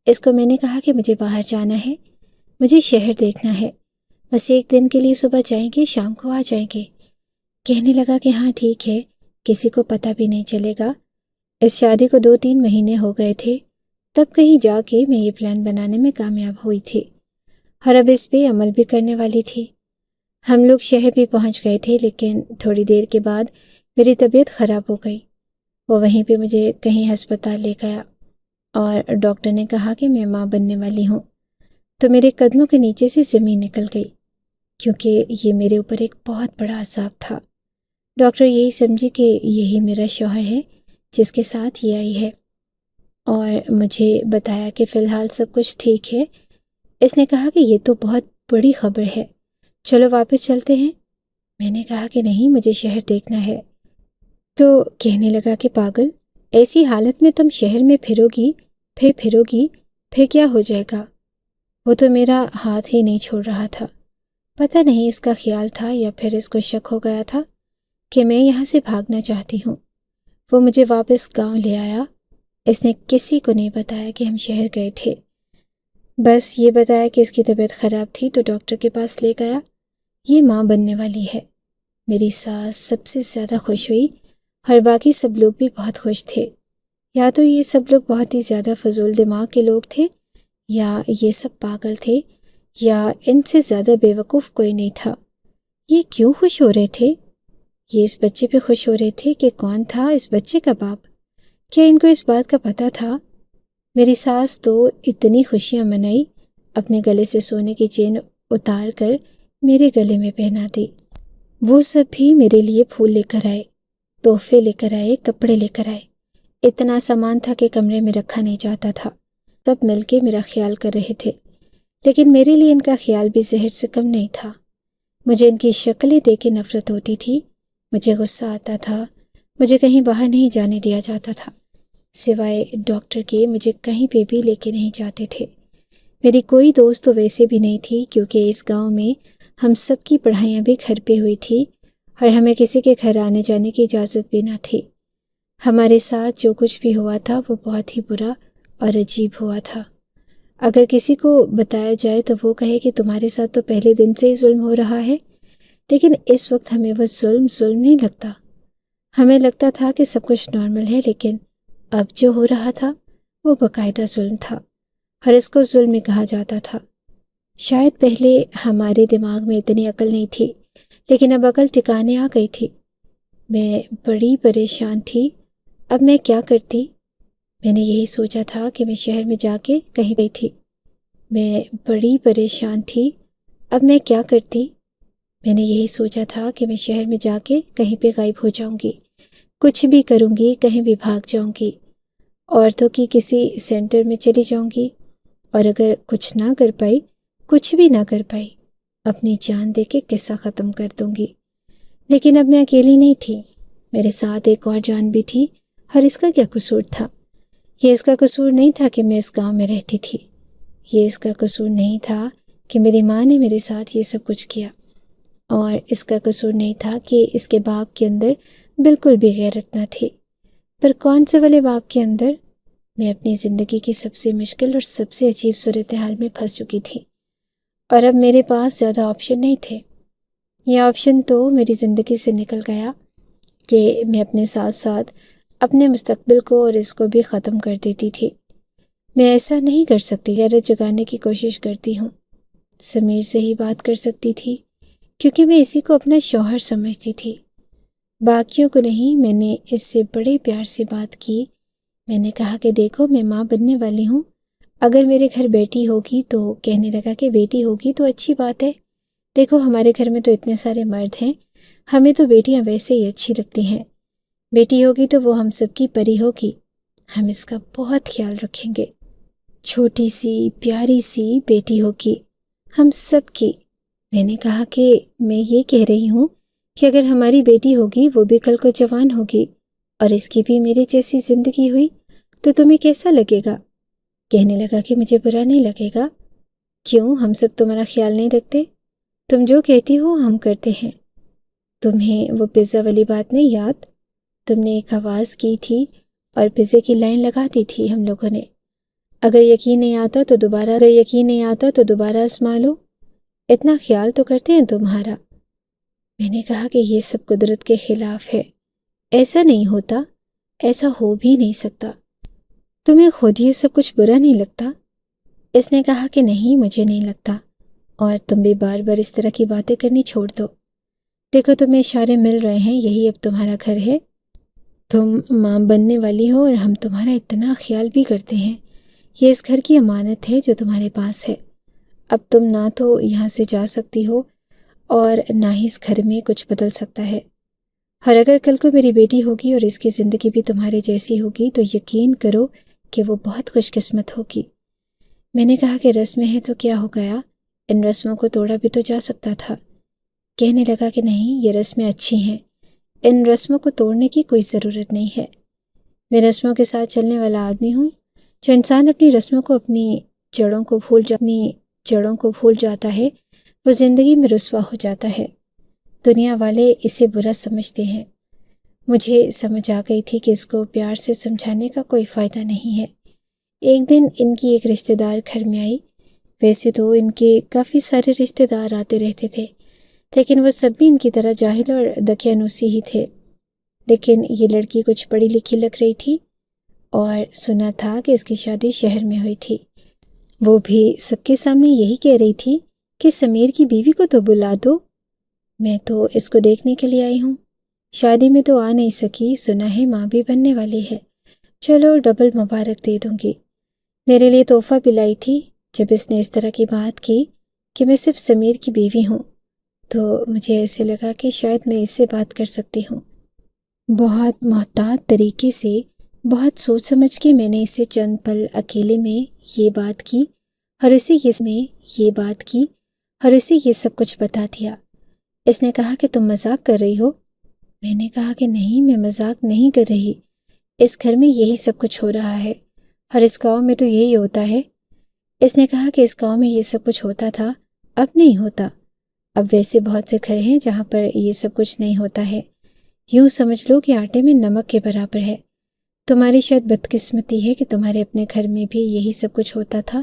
اس کو میں نے کہا کہ مجھے باہر جانا ہے، مجھے شہر دیکھنا ہے، بس ایک دن کے لیے صبح جائیں گے، شام کو آ جائیں گے۔ کہنے لگا کہ ہاں ٹھیک ہے، کسی کو پتہ بھی نہیں چلے گا۔ اس شادی کو 2-3 مہینے ہو گئے تھے، تب کہیں جا کے میں یہ پلان بنانے میں کامیاب ہوئی تھی اور اب اس پہ عمل بھی کرنے والی تھی۔ ہم لوگ شہر بھی پہنچ گئے تھے، لیکن تھوڑی دیر کے بعد میری طبیعت خراب ہو گئی۔ وہ وہیں پہ مجھے کہیں ہسپتال لے گیا اور ڈاکٹر نے کہا کہ میں ماں بننے والی ہوں، تو میرے قدموں کے نیچے سے زمین نکل گئی، کیونکہ یہ میرے اوپر ایک بہت بڑا عذاب تھا۔ ڈاکٹر یہی سمجھی کہ یہی میرا شوہر ہے جس کے ساتھ یہ آئی ہے، اور مجھے بتایا کہ فی الحال سب کچھ ٹھیک ہے۔ اس نے کہا کہ یہ تو بہت بڑی خبر ہے، چلو واپس چلتے ہیں۔ میں نے کہا کہ نہیں، مجھے شہر دیکھنا ہے۔ تو کہنے لگا کہ پاگل، ایسی حالت میں تم شہر میں پھرو گی، پھر کیا ہو جائے گا؟ وہ تو میرا ہاتھ ہی نہیں چھوڑ رہا تھا۔ پتہ نہیں اس کا خیال تھا یا پھر اس کو شک ہو گیا تھا کہ میں یہاں سے بھاگنا چاہتی ہوں۔ وہ مجھے واپس گاؤں لے آیا۔ اس نے کسی کو نہیں بتایا کہ ہم شہر گئے تھے، بس یہ بتایا کہ اس کی طبیعت خراب تھی تو ڈاکٹر کے پاس لے گیا۔ یہ ماں بننے والی ہے۔ میری ساس سب سے زیادہ خوش ہوئی اور باقی سب لوگ بھی بہت خوش تھے۔ یا تو یہ سب لوگ بہت ہی زیادہ فضول دماغ کے لوگ تھے، یا یہ سب پاگل تھے، یا ان سے زیادہ بے وقوف کوئی نہیں تھا۔ یہ کیوں خوش ہو رہے تھے؟ یہ اس بچے پہ خوش ہو رہے تھے کہ کون تھا اس بچے کا باپ؟ کیا ان کو اس بات کا پتہ تھا؟ میری ساس تو اتنی خوشیاں منائی، اپنے گلے سے سونے کی چین اتار کر میرے گلے میں پہنا دی۔ وہ سب بھی میرے لیے پھول لے کر آئے، تحفے لے کر آئے، کپڑے لے کر آئے۔ اتنا سامان تھا کہ کمرے میں رکھا نہیں جاتا تھا۔ سب مل کے میرا خیال کر رہے تھے، لیکن میرے لیے ان کا خیال بھی زہر سے کم نہیں تھا۔ مجھے ان کی شکلیں دیکھ کے نفرت ہوتی تھی، مجھے غصہ آتا تھا، مجھے کہیں باہر نہیں جانے دیا جاتا تھا، سوائے ڈاکٹر کے مجھے کہیں پہ بھی لے کے نہیں جاتے تھے۔ میری کوئی دوست تو ویسے بھی نہیں تھی، کیونکہ اس گاؤں میں ہم سب کی پڑھائیاں بھی گھر پہ ہوئی تھی اور ہمیں کسی کے گھر آنے جانے کی اجازت بھی نہ تھی۔ ہمارے ساتھ جو کچھ بھی ہوا تھا وہ بہت ہی برا اور عجیب ہوا تھا۔ اگر کسی کو بتایا جائے تو وہ کہے کہ تمہارے ساتھ تو پہلے دن سے ہی ظلم ہو رہا ہے، لیکن اس وقت ہمیں وہ ظلم نہیں لگتا۔ ہمیں لگتا تھا کہ سب کچھ نارمل ہے، لیکن اب جو ہو رہا تھا وہ باقاعدہ ظلم تھا، اور اس کو ظلم ہی کہا جاتا تھا۔ شاید پہلے ہمارے دماغ میں اتنی عقل نہیں تھی، لیکن اب عقل ٹھکانے آ گئی تھی۔ میں بڑی پریشان تھی، اب میں کیا کرتی؟ میں نے یہی سوچا تھا کہ میں شہر میں جا کے کہیں گئی تھی۔ میں بڑی پریشان تھی، اب میں کیا کرتی؟ میں نے یہی سوچا تھا کہ میں شہر میں جا کے کہیں پہ غائب ہو جاؤں گی، کچھ بھی کروں گی، کہیں بھی بھاگ جاؤں گی، عورتوں کی کسی سینٹر میں چلی جاؤں گی، اور اگر کچھ نہ کر پائی، کچھ بھی نہ کر پائی، اپنی جان دے کے قصہ ختم کر دوں گی۔ لیکن اب میں اکیلی نہیں تھی، میرے ساتھ ایک اور جان بھی تھی، اور اس کا کیا قصور تھا؟ یہ اس کا قصور نہیں تھا کہ میں اس گاؤں میں رہتی تھی، یہ اس کا قصور نہیں تھا کہ میری ماں نے میرے ساتھ یہ سب کچھ کیا، اور اس کا قصور نہیں تھا کہ اس کے باپ کے اندر بالکل بھی غیرت نہ تھی۔ پر کون سے والے باپ کے اندر؟ میں اپنی زندگی کی سب سے مشکل اور سب سے عجیب صورتحال میں پھنس چکی تھی، اور اب میرے پاس زیادہ آپشن نہیں تھے۔ یہ آپشن تو میری زندگی سے نکل گیا کہ میں اپنے ساتھ ساتھ اپنے مستقبل کو اور اس کو بھی ختم کر دیتی تھی۔ میں ایسا نہیں کر سکتی، غیرت جگانے کی کوشش کرتی ہوں۔ سمیر سے ہی بات کر سکتی تھی، کیونکہ میں اسی کو اپنا شوہر سمجھتی تھی، باقیوں کو نہیں۔ میں نے اس سے بڑے پیار سے بات کی۔ میں نے کہا کہ دیکھو، میں ماں بننے والی ہوں، اگر میرے گھر بیٹی ہوگی تو کہنے لگا کہ بیٹی ہوگی تو اچھی بات ہے، دیکھو ہمارے گھر میں تو اتنے سارے مرد ہیں، ہمیں تو بیٹیاں ویسے ہی اچھی لگتی ہیں، بیٹی ہوگی تو وہ ہم سب کی پری ہوگی، ہم اس کا بہت خیال رکھیں گے، چھوٹی سی پیاری سی بیٹی ہوگی ہم سب کی۔ میں نے کہا کہ میں یہ کہہ رہی ہوں کہ اگر ہماری بیٹی ہوگی وہ بھی کل کو جوان ہوگی، اور اس کی بھی میرے جیسی زندگی ہوئی تو تمہیں کیسا لگے گا؟ کہنے لگا کہ مجھے برا نہیں لگے گا۔ کیوں، ہم سب تمہارا خیال نہیں رکھتے؟ تم جو کہتی ہو ہم کرتے ہیں۔ تمہیں وہ پیزا والی بات نہیں یاد؟ تم نے ایک آواز کی تھی اور پیزے کی لائن لگا دی تھی ہم لوگوں نے۔ اگر یقین نہیں آتا تو دوبارہ آزما لو، اتنا خیال تو کرتے ہیں تمہارا۔ میں نے کہا کہ یہ سب قدرت کے خلاف ہے، ایسا نہیں ہوتا، ایسا ہو بھی نہیں سکتا۔ تمہیں خود یہ سب کچھ برا نہیں لگتا؟ اس نے کہا کہ نہیں، مجھے نہیں لگتا، اور تم بھی بار بار اس طرح کی باتیں کرنی چھوڑ دو۔ دیکھو تمہیں اشارے مل رہے ہیں، یہی اب تمہارا گھر ہے، تم ماں بننے والی ہو اور ہم تمہارا اتنا خیال بھی کرتے ہیں۔ یہ اس گھر کی امانت ہے جو تمہارے پاس ہے۔ اب تم نہ تو یہاں سے جا سکتی ہو اور نہ ہی اس گھر میں کچھ بدل سکتا ہے، اور اگر کل کو میری بیٹی ہوگی اور اس کی زندگی بھی تمہارے جیسی ہوگی تو یقین کرو کہ وہ بہت خوش قسمت ہوگی۔ میں نے کہا کہ رسمیں ہیں تو کیا ہو گیا، ان رسموں کو توڑا بھی تو جا سکتا تھا۔ کہنے لگا کہ نہیں، یہ رسمیں اچھی ہیں، ان رسموں کو توڑنے کی کوئی ضرورت نہیں ہے۔ میں رسموں کے ساتھ چلنے والا آدمی ہوں۔ جو انسان اپنی رسموں کو اپنی جڑوں کو بھول جاتا ہے وہ زندگی میں رسوا ہو جاتا ہے۔ دنیا والے اسے برا سمجھتے ہیں۔ مجھے سمجھ آ گئی تھی کہ اس کو پیار سے سمجھانے کا کوئی فائدہ نہیں ہے۔ ایک دن ان کی ایک رشتہ دار گھر میں آئی۔ ویسے تو ان کے کافی سارے رشتہ دار آتے رہتے تھے، لیکن وہ سب بھی ان کی طرح جاہل اور دقیانوسی ہی تھے۔ لیکن یہ لڑکی کچھ پڑھی لکھی لگ رہی تھی، اور سنا تھا کہ اس کی شادی شہر میں ہوئی تھی۔ وہ بھی سب کے سامنے یہی کہہ رہی تھی کہ سمیر کی بیوی کو تو بلا دو، میں تو اس کو دیکھنے کے لیے آئی ہوں، شادی میں تو آ نہیں سکی، سنا ہے ماں بھی بننے والی ہے، چلو ڈبل مبارک دے دوں گی۔ میرے لیے تحفہ بھی لائی تھی۔ جب اس نے اس طرح کی بات کی کہ میں صرف سمیر کی بیوی ہوں تو مجھے ایسے لگا کہ شاید میں اس سے بات کر سکتی ہوں۔ بہت محتاط طریقے سے، بہت سوچ سمجھ کے میں نے اسے چند پل اکیلے میں یہ بات کی اور اسے یہ سب کچھ بتا دیا۔ اس نے کہا کہ تم مذاق کر رہی ہو؟ میں نے کہا کہ نہیں، میں مذاق نہیں کر رہی، اس گھر میں یہی سب کچھ ہو رہا ہے، اور اس گاؤں میں تو یہی ہوتا ہے۔ اس نے کہا کہ اس گاؤں میں یہ سب کچھ ہوتا تھا، اب نہیں ہوتا۔ اب ویسے بہت سے گھر ہیں جہاں پر یہ سب کچھ نہیں ہوتا ہے، یوں سمجھ لو کہ آٹے میں نمک کے برابر ہے۔ تمہاری شاید بدقسمتی ہے کہ تمہارے اپنے گھر میں بھی یہی سب کچھ ہوتا تھا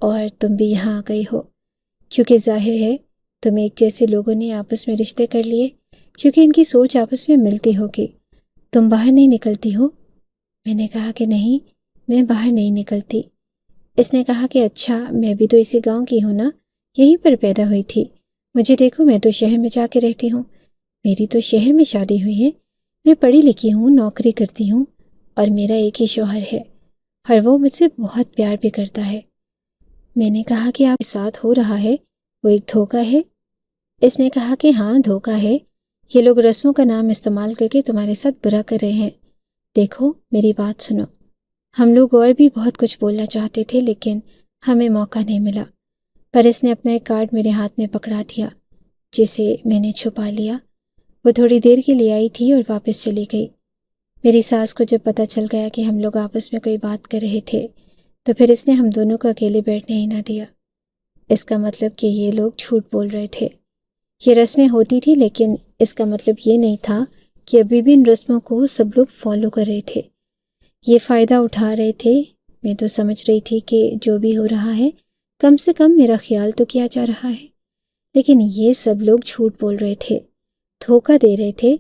اور تم بھی یہاں آ گئی ہو، کیونکہ ظاہر ہے تم ایک جیسے لوگوں نے آپس میں رشتے کر لیے، کیونکہ ان کی سوچ آپس میں ملتی ہوگی۔ تم باہر نہیں نکلتی ہو؟ میں نے کہا کہ نہیں، میں باہر نہیں نکلتی۔ اس نے کہا کہ اچھا، میں بھی تو اسی گاؤں کی ہوں نا، یہیں پر پیدا ہوئی تھی، مجھے دیکھو میں تو شہر میں جا کے رہتی ہوں، میری تو شہر میں شادی ہوئی ہے، میں پڑھی لکھی ہوں، نوکری کرتی ہوں، اور میرا ایک ہی شوہر ہے، اور وہ مجھ سے بہت پیار بھی کرتا ہے۔ میں نے کہا کہ آپ کے ساتھ ہو رہا ہے وہ ایک دھوکہ ہے؟ اس نے کہا کہ ہاں دھوکہ ہے، یہ لوگ رسموں کا نام استعمال کر کے تمہارے ساتھ برا کر رہے ہیں۔ دیکھو میری بات سنو، ہم لوگ اور بھی بہت کچھ بولنا چاہتے تھے لیکن ہمیں موقع نہیں ملا، پر اس نے اپنا ایک کارڈ میرے ہاتھ میں پکڑا دیا جسے میں نے چھپا لیا۔ وہ تھوڑی دیر کے لیے آئی تھی اور واپس چلی گئی۔ میری ساس کو جب پتہ چل گیا کہ ہم لوگ آپس میں کوئی بات کر رہے تھے تو پھر اس نے ہم دونوں کو اکیلے بیٹھنے ہی نہ دیا۔ اس کا مطلب کہ یہ لوگ جھوٹ بول رہے تھے، یہ رسمیں ہوتی تھی، لیکن اس کا مطلب یہ نہیں تھا کہ ابھی بھی ان رسموں کو سب لوگ فالو کر رہے تھے، یہ فائدہ اٹھا رہے تھے۔ میں تو سمجھ رہی تھی کہ جو بھی ہو رہا ہے کم سے کم میرا خیال تو کیا جا رہا ہے، لیکن یہ سب لوگ جھوٹ بول رہے تھے، دھوکہ دے رہے تھے۔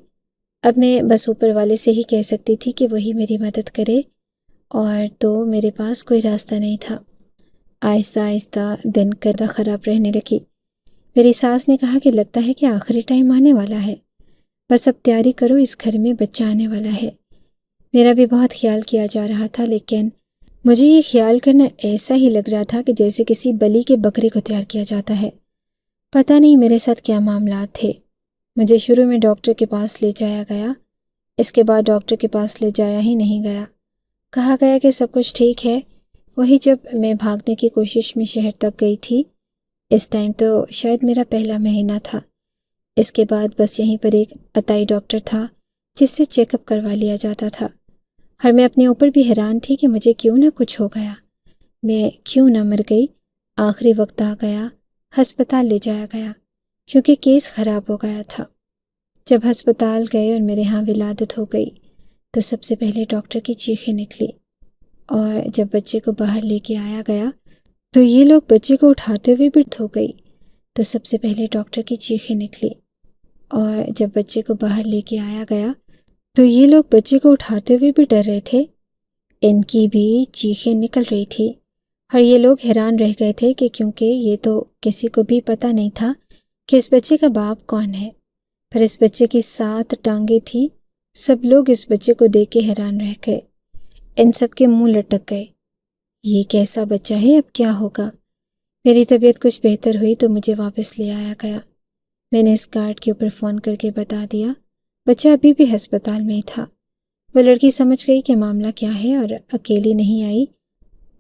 اب میں بس اوپر والے سے ہی کہہ سکتی تھی کہ وہی میری مدد کرے، اور تو میرے پاس کوئی راستہ نہیں تھا۔ آہستہ آہستہ دن کا خراب رہنے لگی۔ میری ساس نے کہا کہ لگتا ہے کہ آخری ٹائم آنے والا ہے، بس اب تیاری کرو، اس گھر میں بچہ آنے والا ہے۔ میرا بھی بہت خیال کیا جا رہا تھا، لیکن مجھے یہ خیال کرنا ایسا ہی لگ رہا تھا کہ جیسے کسی بلی کے بکرے کو تیار کیا جاتا ہے۔ پتہ نہیں میرے ساتھ کیا معاملات تھے۔ مجھے شروع میں ڈاکٹر کے پاس لے جایا گیا، اس کے بعد ڈاکٹر کے پاس لے جایا ہی نہیں گیا، کہا گیا کہ سب کچھ ٹھیک ہے۔ وہی جب میں بھاگنے کی کوشش میں شہر تک گئی تھی، اس ٹائم تو شاید میرا پہلا مہینہ تھا۔ اس کے بعد بس یہیں پر ایک عطائی ڈاکٹر تھا جس سے چیک اپ کروا لیا جاتا تھا، اور میں اپنے اوپر بھی حیران تھی کہ مجھے کیوں نہ کچھ ہو گیا، میں کیوں نہ مر گئی۔ آخری وقت آ گیا، ہسپتال لے جایا گیا کیونکہ کیس خراب ہو گیا تھا۔ جب ہسپتال گئے اور میرے ہاں ولادت ہو گئی تو سب سے پہلے ڈاکٹر کی چیخیں نکلی، اور جب بچے کو باہر لے کے آیا گیا تو یہ لوگ بچے کو اٹھاتے ہوئے بھی ہو گئی تو سب سے پہلے ڈاکٹر کی چیخیں نکلی، اور جب بچے کو باہر لے کے آیا گیا تو یہ لوگ بچے کو اٹھاتے ہوئے بھی ڈر رہے تھے، ان کی بھی چیخیں نکل رہی تھی، اور یہ لوگ حیران رہ گئے تھے کہ کیونکہ یہ تو کسی کو بھی پتہ نہیں تھا کہ اس بچے کا باپ کون ہے، پر اس بچے کی 7 ٹانگیں تھی۔ سب لوگ اس بچے کو دیکھ کے حیران رہ گئے، ان سب کے منہ لٹک گئے، یہ کیسا بچہ ہے، اب کیا ہوگا؟ میری طبیعت کچھ بہتر ہوئی تو مجھے واپس لے آیا گیا۔ میں نے اس کارڈ کے اوپر فون کر کے بتا دیا، بچہ ابھی بھی ہسپتال میں ہی تھا۔ وہ لڑکی سمجھ گئی کہ معاملہ کیا ہے اور اکیلی نہیں آئی،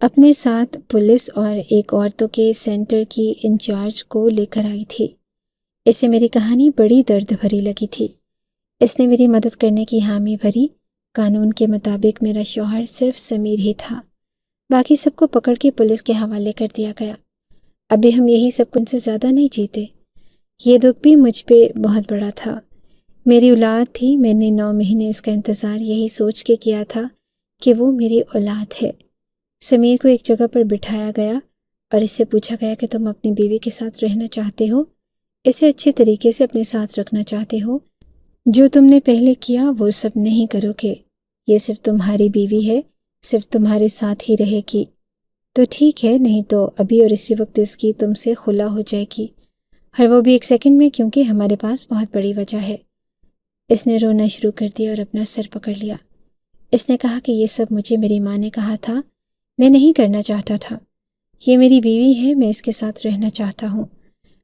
اپنے ساتھ پولیس اور ایک عورتوں کے سینٹر کی انچارج کو لے کر آئی تھی۔ اسے میری کہانی بڑی درد بھری لگی تھی، اس نے میری مدد کرنے کی حامی بھری۔ قانون کے مطابق میرا شوہر صرف سمیر ہی تھا، باقی سب کو پکڑ کے پولیس کے حوالے کر دیا گیا۔ ابھی ہم یہی سب ان سے زیادہ نہیں جیتے۔ یہ دکھ بھی مجھ پہ بہت بڑا تھا، میری اولاد تھی، میں نے 9 مہینے اس کا انتظار یہی سوچ کے کیا تھا کہ وہ میری اولاد ہے۔ سمیر کو ایک جگہ پر بٹھایا گیا اور اس سے پوچھا گیا کہ تم اپنی بیوی کے ساتھ رہنا چاہتے ہو، اسے اچھے طریقے سے اپنے ساتھ رکھنا چاہتے ہو، جو تم نے پہلے کیا وہ سب نہیں کرو گے، یہ صرف تمہاری بیوی ہے، صرف تمہارے ساتھ ہی رہے گی تو ٹھیک ہے، نہیں تو ابھی اور اسی وقت اس کی تم سے خلا ہو جائے گی، اور وہ بھی 1 سیکنڈ میں، کیونکہ ہمارے پاس بہت بڑی وجہ ہے۔ اس نے رونا شروع کر دیا اور اپنا سر پکڑ لیا۔ اس نے کہا کہ یہ سب مجھے میری ماں نے کہا تھا، میں نہیں کرنا چاہتا تھا، یہ میری بیوی ہے، میں اس کے ساتھ رہنا چاہتا ہوں،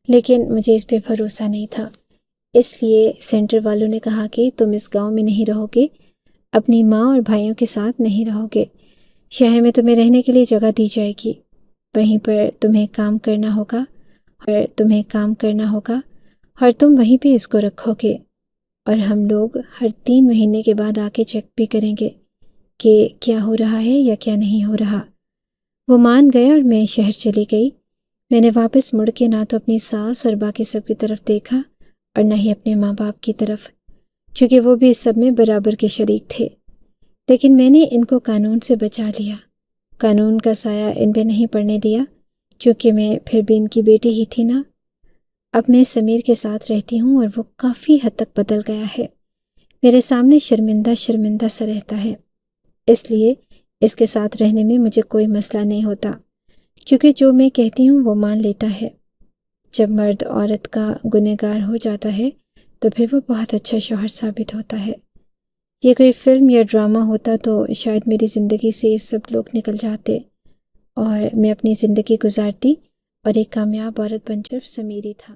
لیکن مجھے اس پہ بھروسہ نہیں تھا، اس لیے سینٹر والوں نے کہا کہ تم اس گاؤں میں نہیں رہو گے، اپنی ماں اور بھائیوں کے ساتھ نہیں رہو گے، شہر میں تمہیں رہنے کے لیے جگہ دی جائے گی، وہیں پر تمہیں کام کرنا ہوگا اور تم وہیں پہ اس کو رکھو گے، اور ہم لوگ ہر 3 مہینے کے بعد آ کے چیک بھی کریں گے کہ کیا ہو رہا ہے یا کیا نہیں ہو رہا۔ وہ مان گیا اور میں شہر چلی گئی۔ میں نے واپس مڑ کے نہ تو اپنی ساس اور باقی سب کی طرف دیکھا اور نہ ہی اپنے ماں باپ کی طرف، کیونکہ وہ بھی اس سب میں برابر کے شریک تھے، لیکن میں نے ان کو قانون سے بچا لیا، قانون کا سایہ ان پہ نہیں پڑنے دیا، کیونکہ میں پھر بھی ان کی بیٹی ہی تھی نا۔ اب میں سمیر کے ساتھ رہتی ہوں اور وہ کافی حد تک بدل گیا ہے، میرے سامنے شرمندہ سا رہتا ہے، اس لیے اس کے ساتھ رہنے میں مجھے کوئی مسئلہ نہیں ہوتا، کیونکہ جو میں کہتی ہوں وہ مان لیتا ہے۔ جب مرد عورت کا گنہگار ہو جاتا ہے تو پھر وہ بہت اچھا شوہر ثابت ہوتا ہے۔ یہ کوئی فلم یا ڈرامہ ہوتا تو شاید میری زندگی سے یہ سب لوگ نکل جاتے اور میں اپنی زندگی گزارتی اور ایک کامیاب عورت بن کر سمیری تھا۔